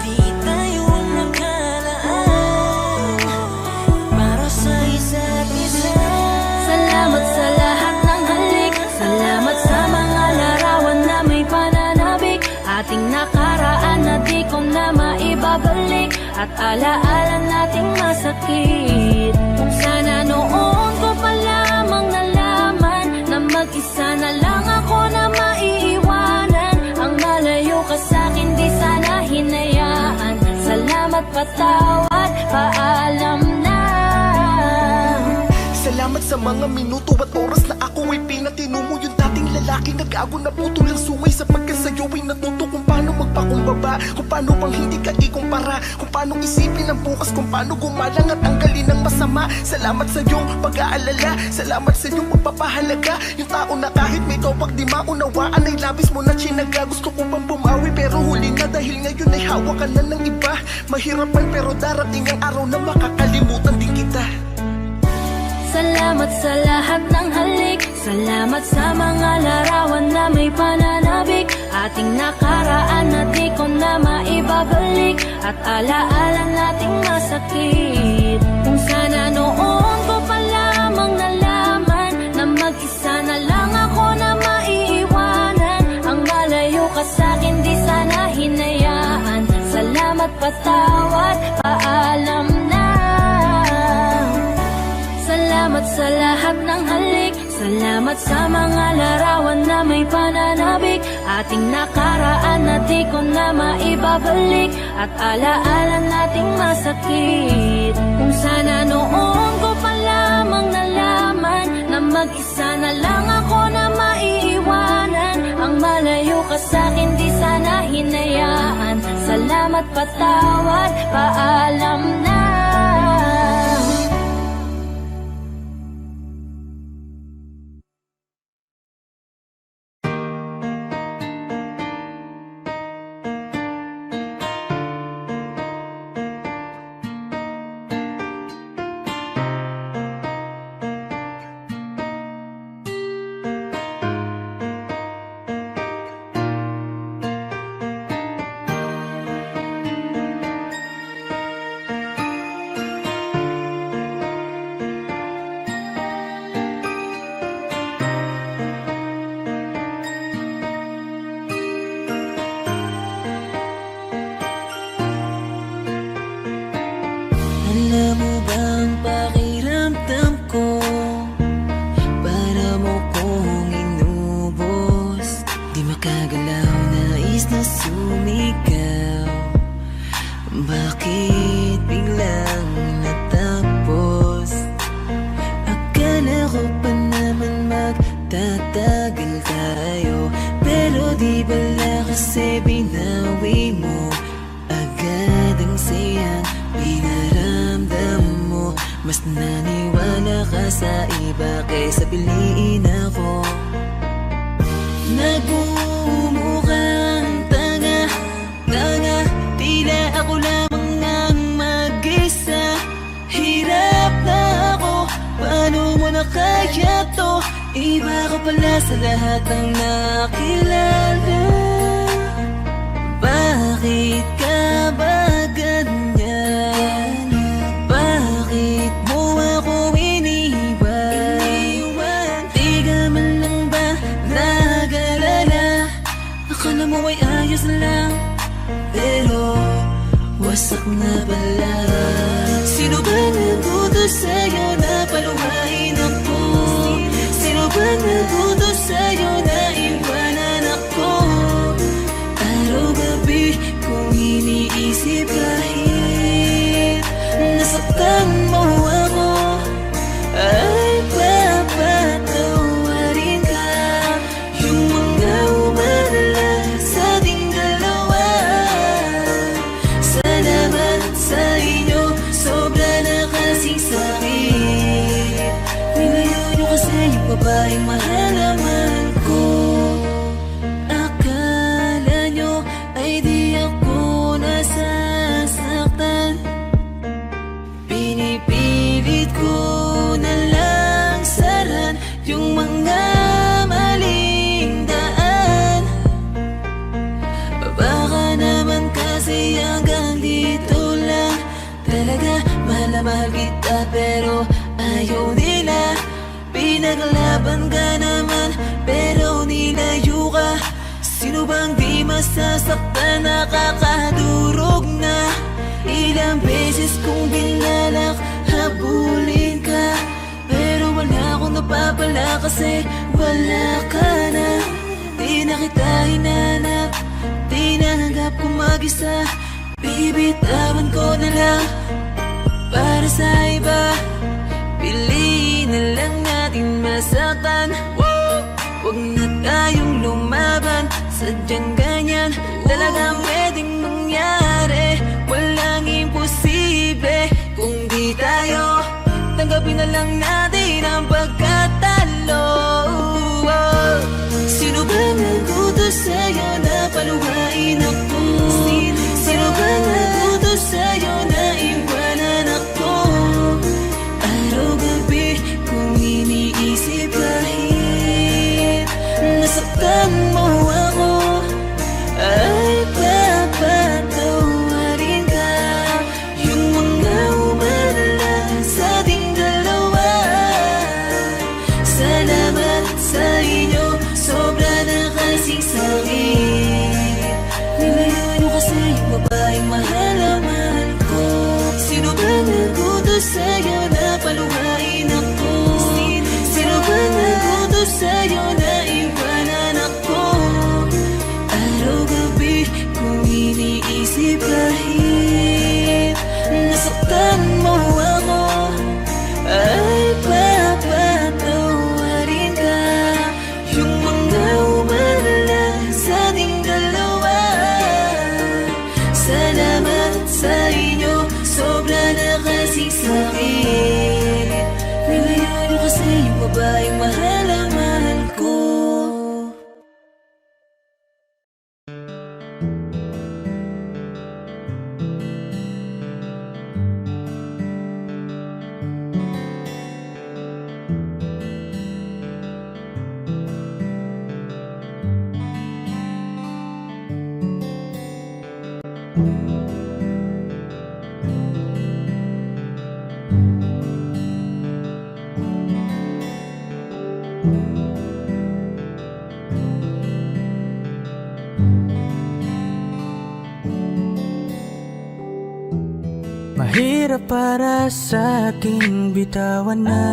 di tayo nakalaan para sa isa't isa. Salamat sa lahat ng halik, salamat sa mga larawan na may pananabik. Ating nakaraan na di ko na maibabalik, at alaala nating masakit. Kung sana noon ko pa lamang nalaman na mag-isa na lang ako na maiiwanan. Ang malayo ka sa'kin di sana hinayaan. Salamat, patawad, paalam na. Salamat sa mga minuto at oras na ako ay pinatino mo. Yung dating lalaki nag-ago na putol ang suway, sapagkat sa'yo ay natuto kung paano magpakumbaba, kung paano bang hindi ka ikumpara, kung paano isipin ang bukas, kung paano gumalang at tanggalin ang masama. Salamat sa iyong pag-aalala, salamat sa iyong pagpapahalaga. Yung tao na kahit may topag di maunawaan ay labis mo na tsinaga. Gusto ko bang bumawi pero huli na, dahil ngayon ay hawak ka na ng iba. Mahirap man pero darating ang araw na makakalimutan din kita. Salamat sa lahat ng halik, salamat sa mga larawan na may pananabik. Ating nakaraan na di ko na maibabalik, at alaala nating masakit. Kung sana noon ko pa lamang nalaman na mag-isa na lang ako na maiiwanan. Ang malayo ka sa'kin di sana hinayaan. Salamat, patawad, paalam na. Salamat sa lahat ng halik, salamat sa mga larawan na may pananabik. Ating nakaraan na di ko na maibabalik, at alaala nating masakit. Kung sana noon ko pa lamang nalaman na mag-isa na lang ako na maiiwanan. Ang malayo ka sa'kin di sana hinayaan. Salamat, patawad, paalam na. Alam mo bang pakiramdam ko, para mo kong inubos. Di makagalaw, nais na sumigaw. Bakit biglang natapos? Akala ko pa naman magtatagal tayo, pero di pala kasi Mas naniwala ka sa iba kaysa piliin ako. Nagmumukhang tanga, tila ako lamang ang mag-isa. Hirap na ako, paano mo na kaya to? Iba ka pala sa lahat ng nakilala. Bakit ka ba ganyan? Bakit mo ako iniwan? Di ka man lang ba nag-alala? Akala mo ay ayos lang, pero wasak na pala. Sino ba nagutos sa'yo na paluhain ako? Sino ba nagutos sa'yo na iwanan ako? Araw-gabi kung iniisip kahit nasaktan mo ako, ay papatawarin ka. Yung mga umalala sa ating dalawa, salamat sa inyo, sobra na kasing sakit. Nilayo nyo kasi yung babaeng mahal naman ko. Akala nyo ay di ako nasasaktan. Pinipilit ko na lang saran yung mga maling daan. Baka naman kasi hanggang dito lang. Talaga mahal na mahal kita pero ayaw nila. Pinaglaban ka naman pero nilayo ka. Sino bang di masasaktan, nakakadurog na? Ilang beses kong binalak, habulin ka, pero wala akong napapala kasi wala ka na. Di na kita hinanap, di nanggap kong mag-isa. Bibitawan ko na lang para sa iba. Piliin na lang natin masaktan. Huwag na tayong lumaban, sadyang ganyan talagang pwedeng mangyari. Walang imposible kung di tayo. Tanggapin na lang natin ang pagkatalo. Sino ba nagutos sa'yo na paluhain ako? Sino ba nagutos sa'yo na iwanan ako? Araw-gabi kung iniisip kahit nasaktan mo ako, ay papatawarin ka. Yung mga umalala sa ating dalawa, salamat sa inyo, sobra na kasing sakit. Nilayo nyo kasi yung babaeng mahal naman ko. Sino ba nagutos sa'yo na paluhain ako? Sino ba nagutos sa'yo na iwanan ako? Araw-gabi kung iniisip kahit nasaktan mo ako, ay papatawarin ka. Yung mga umalala sa ating dalawa, salamat sa inyo, sobra na kasing sakit. Nilayo nyo kasi yung babaeng mahal naman ko. Mahirap para sa aking bitawan na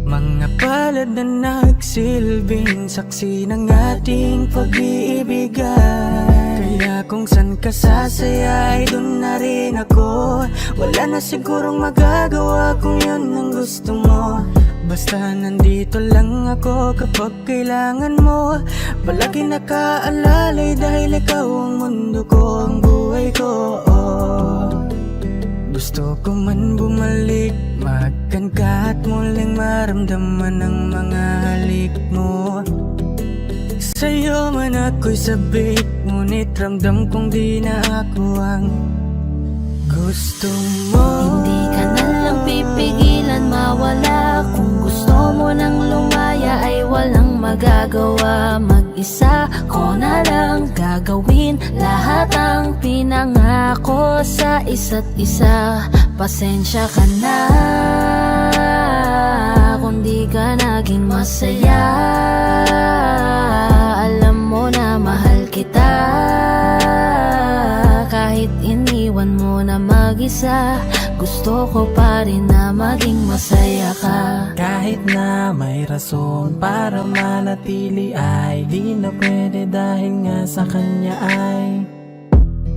mga palad na nagsilbing saksi ng ating pag-iibigan. Kaya kung san ka sasaya ay dun na rin ako. Wala na sigurong magagawa kung yun ang gusto mo. Basta nandito lang ako kapag kailangan mo. Palagi nakaalalay dahil ikaw ang mundo ko, ang buhay ko. Gusto ko man bumalik, makan ka at muling maramdaman ang mga halik mo. Sa'yo man ako'y sabik, ngunit ramdam kong di na ako ang gusto mo. Hindi ka na lang pipigilan mawala. Kung gusto mo nang lumaya ay walang magagawa. Mag-isa ko na lang gagawin lahat ang pinangako sa isa't isa. Pasensya ka na kung di ka naging masaya. Alam mo na mahal kita, kahit iniwan mo na mag-isa. Gusto ko pa rin na maging masaya ka. Kahit na may rason para manatili ay di na pwede dahil nga sa kanya ay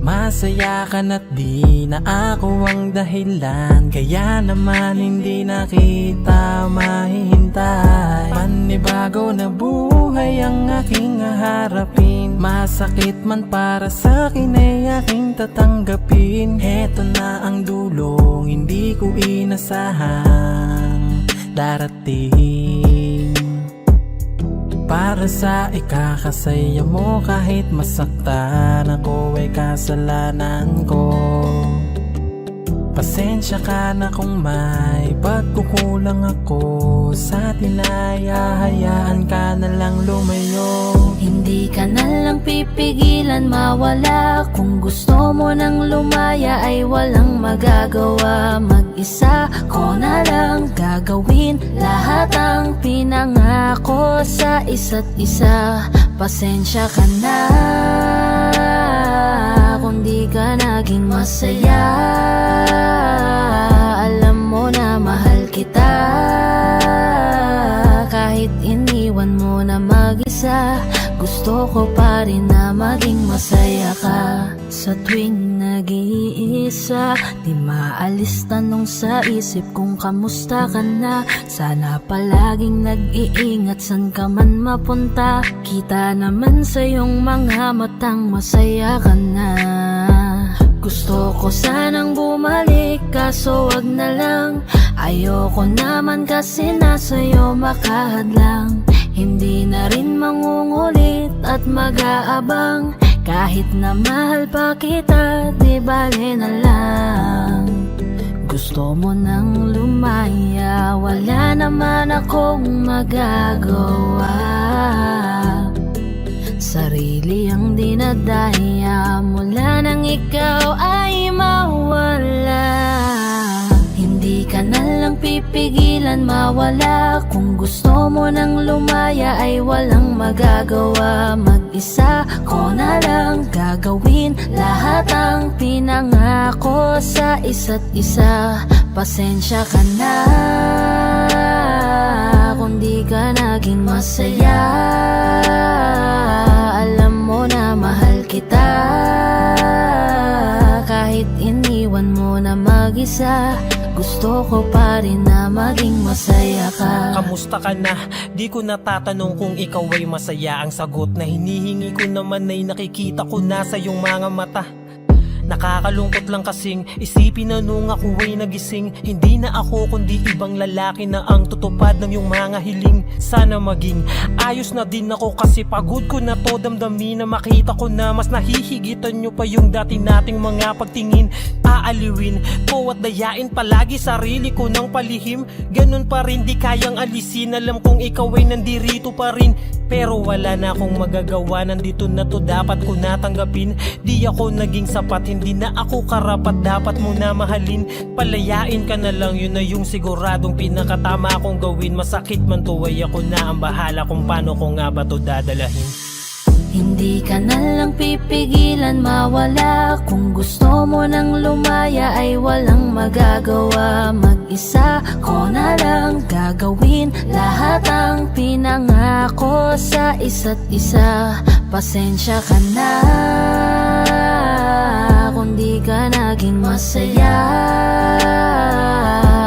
masaya ka na't di na ako ang dahilan. Kaya naman hindi na kita mahihintay. Panibago na buhay ang aking haharapin. Masakit man para sa'kin ay aking tatanggapin. Heto na ang dulong hindi ko inasahang darating. Para sa ikakasaya mo kahit masaktan ako ay kasalanan ko. Pasensya ka na kung may pagkukulang ako sa atin ay hahayaan ka na lang lumayo. Hindi ka na lang pipigilan mawala. Kung gusto mo nang lumaya ay walang magagawa. Mag-isa ko na lang gagawin lahat ang pinangako sa isa't isa. Pasensya ka na kung di ka naging masaya. Alam mo na mahal kita, kahit iniwan mo na mag-isa. Gusto ko pa rin na maging masaya ka. Sa tuwing nag-iisa, di maalis tanong sa isip kung kamusta ka na. Sana palaging nag-iingat san ka man mapunta. Kita naman sa iyong mga matang masaya ka na. Gusto ko sanang bumalik kaso wag na lang. Ayoko naman kasi nasa'yo makahadlang. Hindi na rin mangungulit at mag-aabang. Kahit na mahal pa kita, di bale na lang. Gusto mo nang lumaya, wala naman akong magagawa. Sarili ang dinadaya, mula nang ikaw ay mawala. Hindi ka na lang pipigilan mawala. Kung gusto mo nang lumaya ay walang magagawa. Mag-isa ko na lang gagawin lahat ang pinangako sa isa't isa. Pasensya ka na kung di ka naging masaya. Alam mo na mahal kita, kahit iniwan mo na mag-isa. Gusto ko pa rin na maging masaya ka. Kamusta ka na? Di ko natatanong kung ikaw ay masaya. Ang sagot na hinihingi ko naman ay nakikita ko na sa iyong mga mata. Nakakalungkot lang kasing isipin na nung ako ay nagising, hindi na ako kundi ibang lalaki na ang tutupad ng iyong mga hiling. Sana maging ayos na din ako kasi pagod ko na to damdamin na makita ko na mas nahihigitan nyo pa yung dati nating mga pagtingin. Aaliwin ko at dayain palagi sarili ko ng palihim. Ganun pa rin di kayang alisin, alam kong ikaw ay nandirito pa rin. Pero wala na akong magagawa, nandito na to dapat ko natanggapin. Di ako naging sapat, hindi na ako karapat, dapat mo na mahalin. Palayain ka na lang, yun na yung siguradong pinakatama kong gawin. Masakit man to ay ako na ang bahala kung paano ko nga ba to dadalahin. Hindi ka na lang pipigilan mawala. Kung gusto mo nang lumaya ay walang magagawa. Mag-isa ko na lang gagawin lahat ang pinangako sa isa't isa. Pasensya ka na kung di ka naging masaya.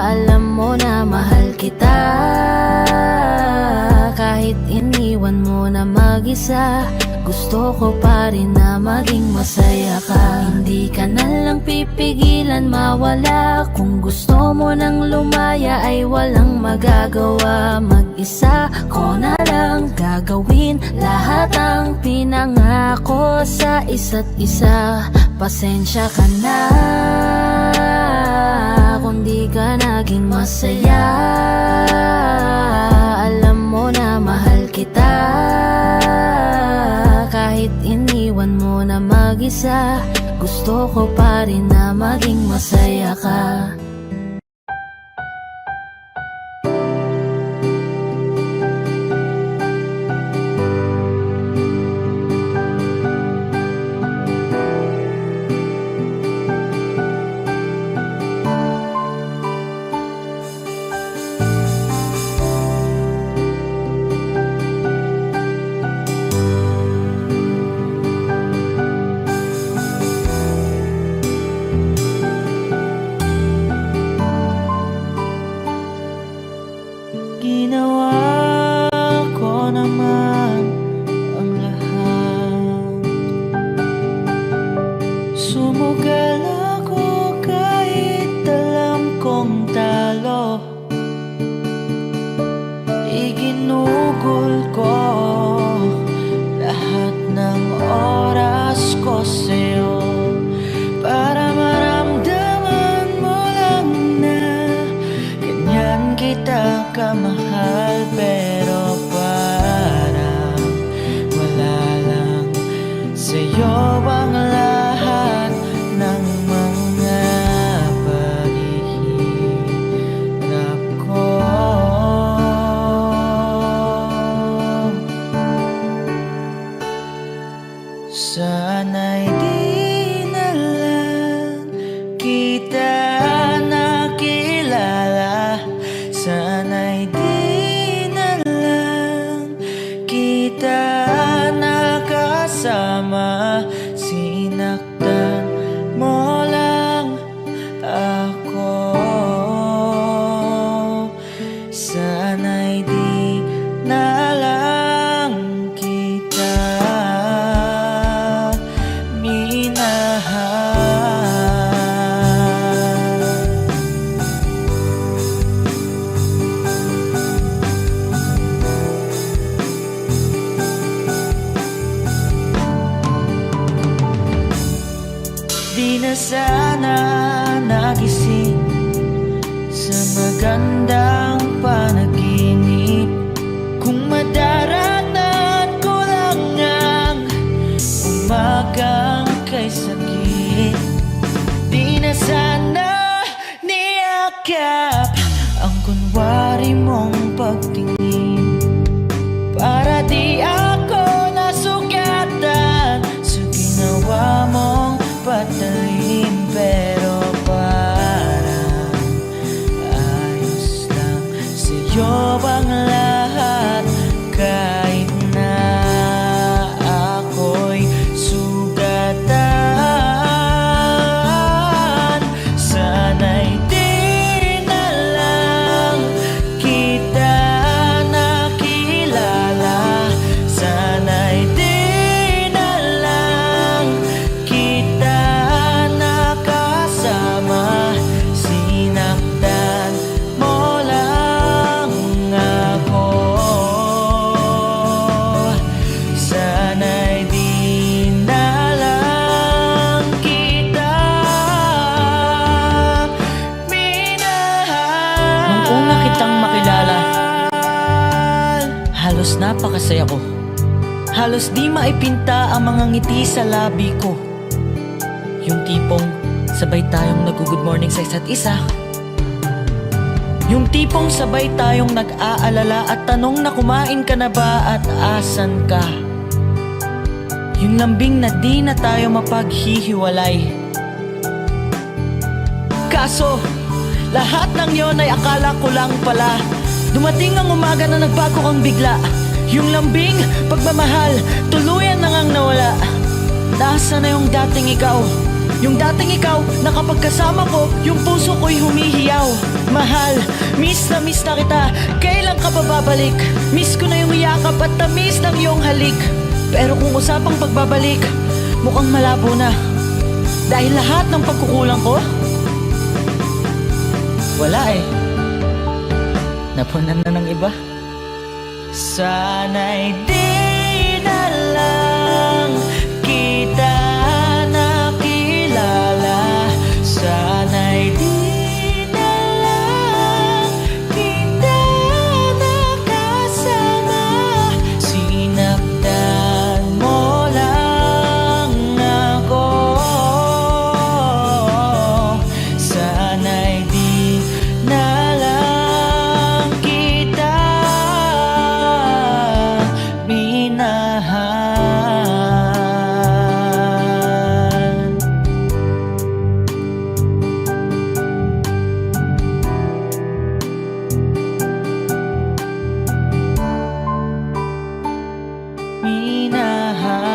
Alam mo na mahal kita, Kahit iniwan mo na mag-isa, gusto ko pa rin na maging masaya ka. Hindi ka na lang pipigilan mawala. Kung gusto mo nang lumaya ay walang magagawa. Mag-isa ko na lang gagawin lahat ang pinangako sa isa't isa. Pasensya ka na kung di ka naging masaya. Alam mo na mahal kita. Kahit iniwan mo na mag-isa, gusto ko pa rin na maging masaya ka. Ginawa ko naman ang lahat. Sumugal ako kahit alam kong talo. Iginugol ko lahat ng oras ko sa'yo para maramdaman mo lang na ganyan kita kamahal. Pero parang wala lang sa'yo ang lahat ng mga paghihirap ko. Sana'y di na lang kita nakilala. Sana'y di na lang kita nakasama. Sinaktan mo lang ako. Sana'y di na lang kita minahal. Di na sana nagising sa magandang panaginip kung madaraanan ko lang ang umagang kay sakit. Di na sana niyakap ang kunwari mong pagtingin para di ako nasugatan sa ginawa mong patalim. Pero parang ayos lang sa'yo ang lahat kahit na ako'y sugatan. Sana'y di na lang kita nakilala. Sana'y di na lang kita nakasama. Sinaktan mo lang ako. Sana'y di na lang kita minahal. Nung una kitang makilala, halos napakasaya ko. Halos di maipinta ang mga ngiti sa labi ko. Yung tipong sabay tayong nag-good morning sa isa't isa. Yung tipong sabay tayong nag-aalala at tanong na kumain ka na ba at asan ka. Yung lambing na di na tayo mapaghihiwalay. Kaso, lahat ng yon ay akala ko lang pala. Dumating ang umaga na nagbago kang bigla. Yung lambing, pagmamahal, tuluyan na ngang nawala. Nasaan na yung dating ikaw? Yung dating ikaw na kapag kasama ko, yung puso ko'y humihiyaw. Mahal, miss na kita. Kailan ka ba babalik? Miss ko na yung yakap at tamis ng iyong halik. Pero kung usapang pagbabalik, mukhang malabo na. Dahil lahat ng pagkukulang ko, wala eh. Napunan na ng iba. Sana'y di na lang kita nakilala. Sana'y di na lang kita nakasama. Sinaktan mo lang ako. Sana'y di na lang kita minahal. Minahal.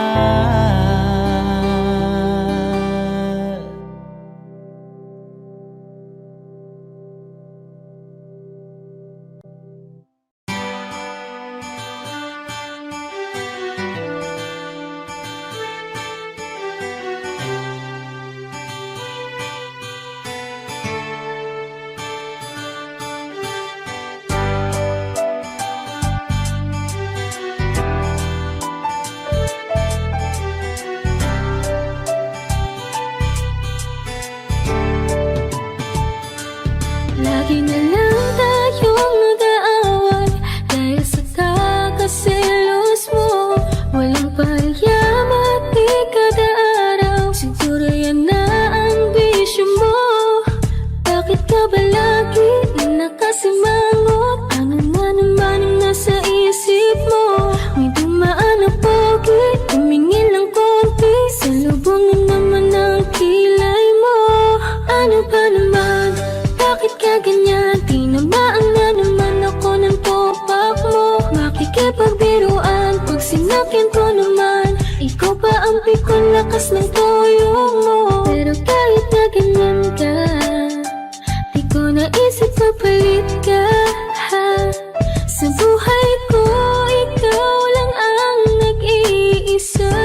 Lagi na lang tayong nag-aaway dahil sa kakaselos mo. Walang payaman di kada araw, siguro yan na ang bisyo mo. Bakit ka ba lagi nakasimangot? Ano na naman ang nasa isip mo? May dumaan na pogi, tumingin lang konti, salubungin naman ang kilay mo. Ano ba naman? Bakit ka ganyan? Tinamaan na naman ako ng topak mo. Makikipagbiruan pag sinakyan ko naman. Ikaw pa ang pikon lakas ng tuyong mo. Pero kahit na ganyan ka, di ko naisip papalit ka, ha? Sa buhay ko, ikaw lang ang nag-iisa.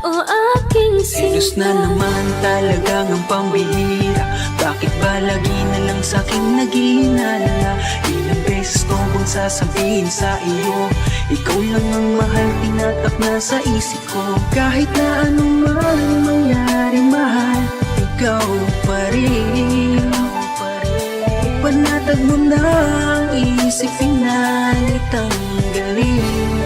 O aking Serious na sinta. naman talagang ang pambihira. Bakit ba lagi na lang sa'king naghihinala? Ilang beses ko bang sasabihin sa iyo, ikaw lang ang mahal, tinatak na sa isip ko. Kahit na anuman mangyari mahal, ikaw pa rin. Panatag mo na ang isip, pinalitanggalin.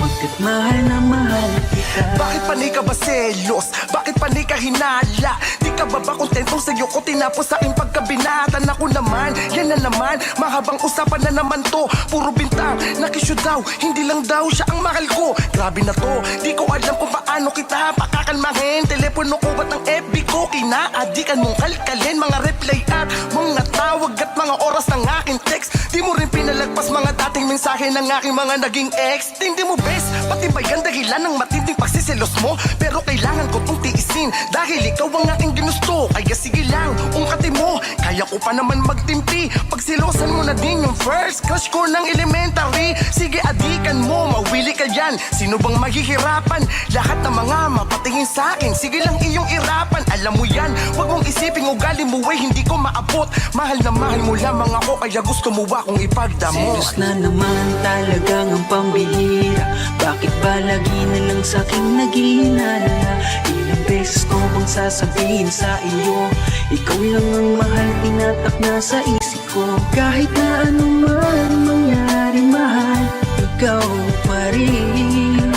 Pagkat mahal na mahal kita. Bakit panay ka ba selos? Bakit panay ka hinala? Di ka ba kontentong sa'yo ko tinapos sa aking pagkabinatan? Ako naman, yan na naman, mahabang usapan na naman to. Puro bintang, nakisyo daw, hindi lang daw siya ang mahal ko. Grabe na to, di ko alam kung paano kita pakakalmahin. Telepono ko ba't ang FB ko? Kinaadikan mong kalkalin, mga reply at mga tawag at mga oras ng aking text. Di mo rin pinalagpas mga dating mensahe ng aking mga naging ex. Hindi mo best, pati ba yan dahilan ng matinding pagsiselos mo? Pero kailangan ko tong tiisin dahil ikaw ang aking ginusto. Kaya sige lang, ungkatin mo, kaya ko pa naman magtimpi. Pagsilosan mo na din yung first crush ko ng elementary. Sige adikan mo, mawili ka yan. Sino bang mahihirapan? Lahat ng mga mapatingin sa akin, sige lang iyong irapan. Alam mo yan, wag mong isipin ugali mo ay hindi ko maabot. Mahal na mahal mo lamang ako, kaya gusto mo akong ipagdamot. Serious na naman talagang ang pambihira. Bakit ba lagi na lang sa'king naghihinala? Ilang beses ko bang sasabihin sa iyo, ikaw lang ang mahal, tinatak na sa isip ko. Kahit na anuman mangyari mahal, ikaw pa rin.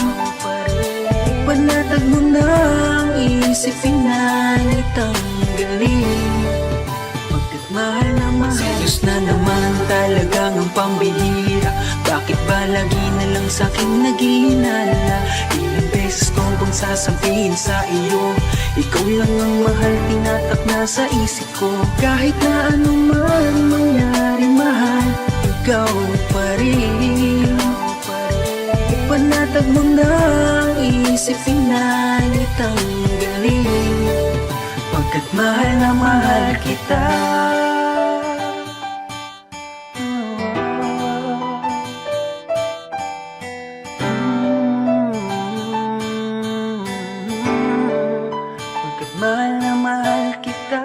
Panatag mo na ang isip, pinalitanggalin. Pagkat mahal na mahal. Serious na naman talagang ang pambihira. Bakit ba lagi na lang sa'king naghihinala? Ilang beses ko bang sasabihin sa iyo, ikaw lang ang mahal, tinatak na sa isip ko. Kahit na anuman mangyari mahal, ikaw pa rin. Panatag mo na ang isip, pinalitanggalin. Pagkat mahal na mahal kita. Pagkat mahal na mahal kita.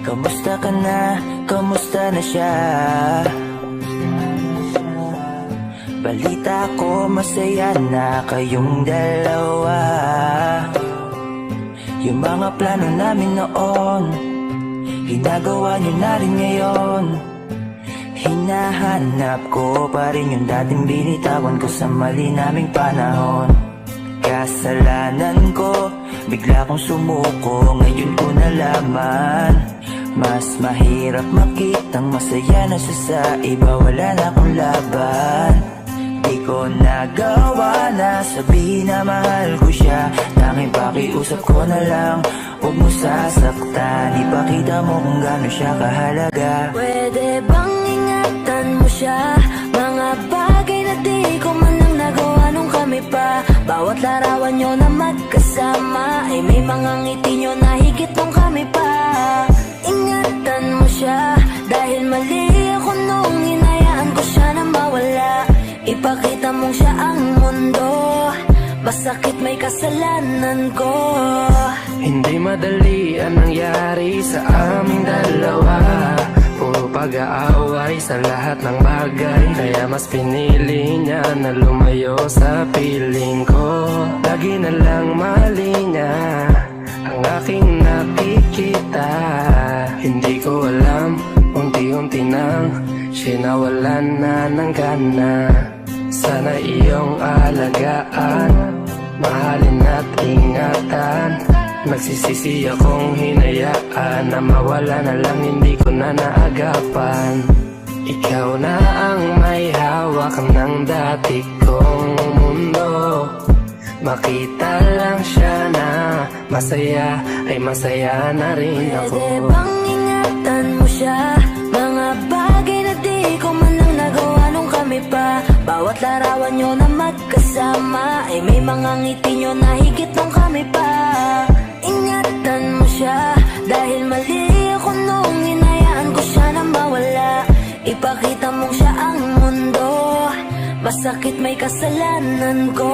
Kamusta ka na? Kamusta na siya? Balita ko masaya na kayong dalawa. Yung mga plano namin noon, ginagawa niyo na rin ngayon. Hinahanap ko pa rin yung dating binitawan ko sa mali naming panahon. Kasalanan ko, bigla kong sumuko, ngayon ko nalaman. Mas mahirap makitang masaya na siya sa iba, wala na akong laban. Di ko nagawa na sabihin na mahal ko siya, tanging pakiusap ko na lang, huwag mo sasaktan. Ipakita mo kung gaano siya kahalaga. Pwede bang ingatan mo siya? Mga bagay na di ko man lang nagawa nung kami pa. Bawat larawan nyo na magkasama ay may mga ngiti nyo na higit nung kami pa. Ingatan mo siya, dahil mali ako nung hinayaan ko siya na mawala. Ipakita mong siya ang mundo, masakit may kasalanan ko. Hindi madali ang nangyari sa aming dalawa. Puro pag-aaway sa lahat ng bagay, kaya mas pinili niya na lumayo sa piling ko. Lagi na lang mali niya ang aking nakikita. Hindi ko alam, unti-unti nang sinawalan na ng gana. Sana iyong alagaan, mahalin at ingatan. Nagsisisi akong hinayaan na mawala na lang, hindi ko na naagapan. Ikaw na ang may hawak ng dati kong mundo. Makita lang siya na masaya, ay masaya na rin ako. Pwede bang ingatan mo siya? Mga bagay na di ko man lang nagawa nung kami pa. Bawat larawan nyo na magkasama ay may mga ngiti nyo na higit nung kami pa. Ingatan mo siya, dahil mali ako nung hinayaan ko siya na mawala. Ipakita mong siya ang mundo, masakit may kasalanan ko.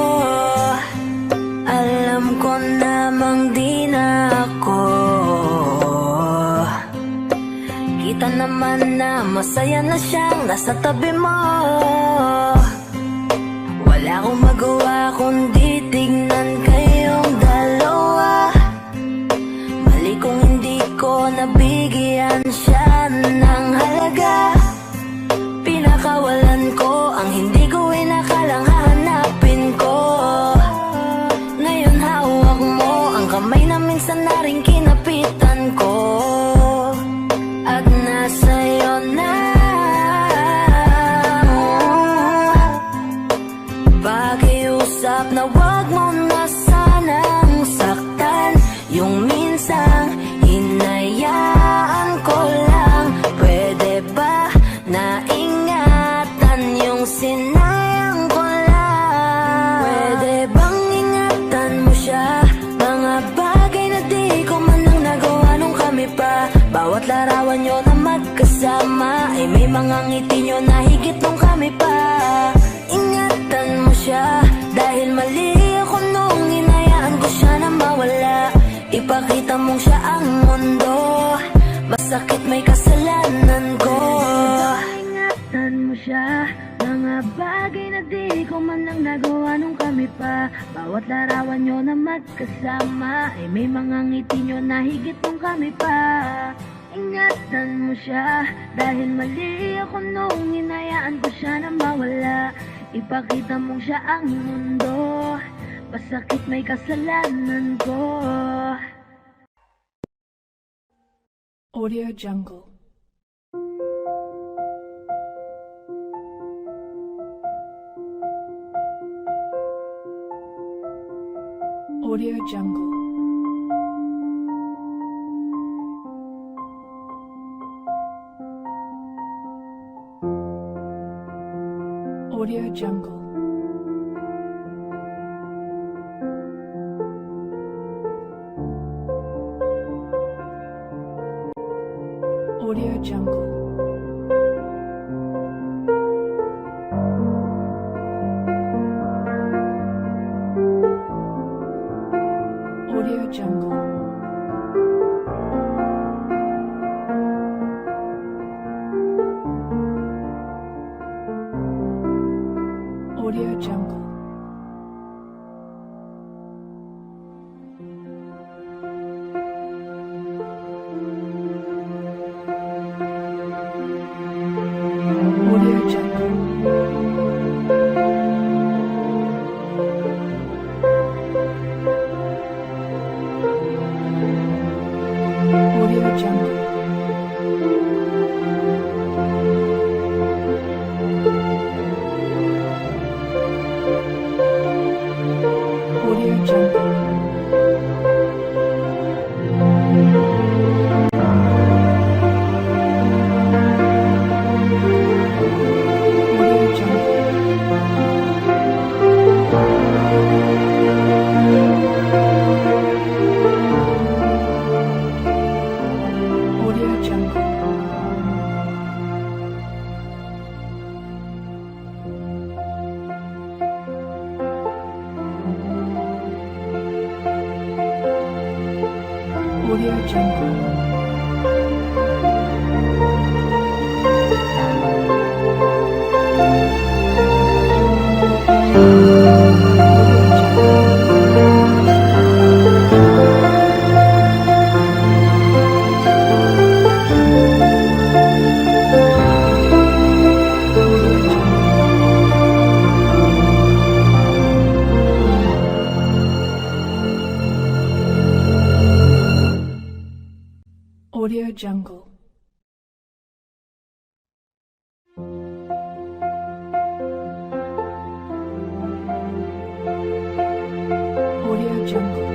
Alam ko namang di na ako. Kita naman na masaya na siyang nasa tabi mo. Wala akong magawa kundi tignan kayong dalawa. Mali kung hindi ko nabigyan siya ng halaga. Pinakawalan ko ang hindi ko inakalang hahanapin ko. Ngayon hawak mo ang kamay na minsan na rin kinapitan ko. At nasa'yo na pakiusap na wag mo na sanang saktan. Yung minsang hinayaan ko lang. Pwede ba na ingatan yung sinayang ko lang? Pwede bang ingatan mo siya? Mga bagay na di ko man lang nagawa nung kami pa. Bawat larawan nyo na magkasama ay may mga ngiti nyo na higit nung kami pa. Ingatan mo siya, dahil mali ako nung hinayaan ko siya na mawala. Ipakita mong siya ang mundo, masakit may kasalanan ko. Ingatan mo siya, mga bagay na di ko man lang nagawa nung kami pa. Bawat larawan nyo na magkasama ay may mga ngiti nyo na higit nung kami pa. Ingatan mo siya, dahil mali ako nung hinayaan ko siya na mawala. Ipakita mong siya ang mundo, masakit may kasalanan ko. Audio Jungle. Audio Jungle. Audio Jungle. Audio Jungle. Audio Jungle. Audio Jungle. Audio Jungle. Audio Jungle. Audio Jungle. Audio Jungle. Audio Jungle. Audio Jungle. Audio Jungle. Audio Jungle.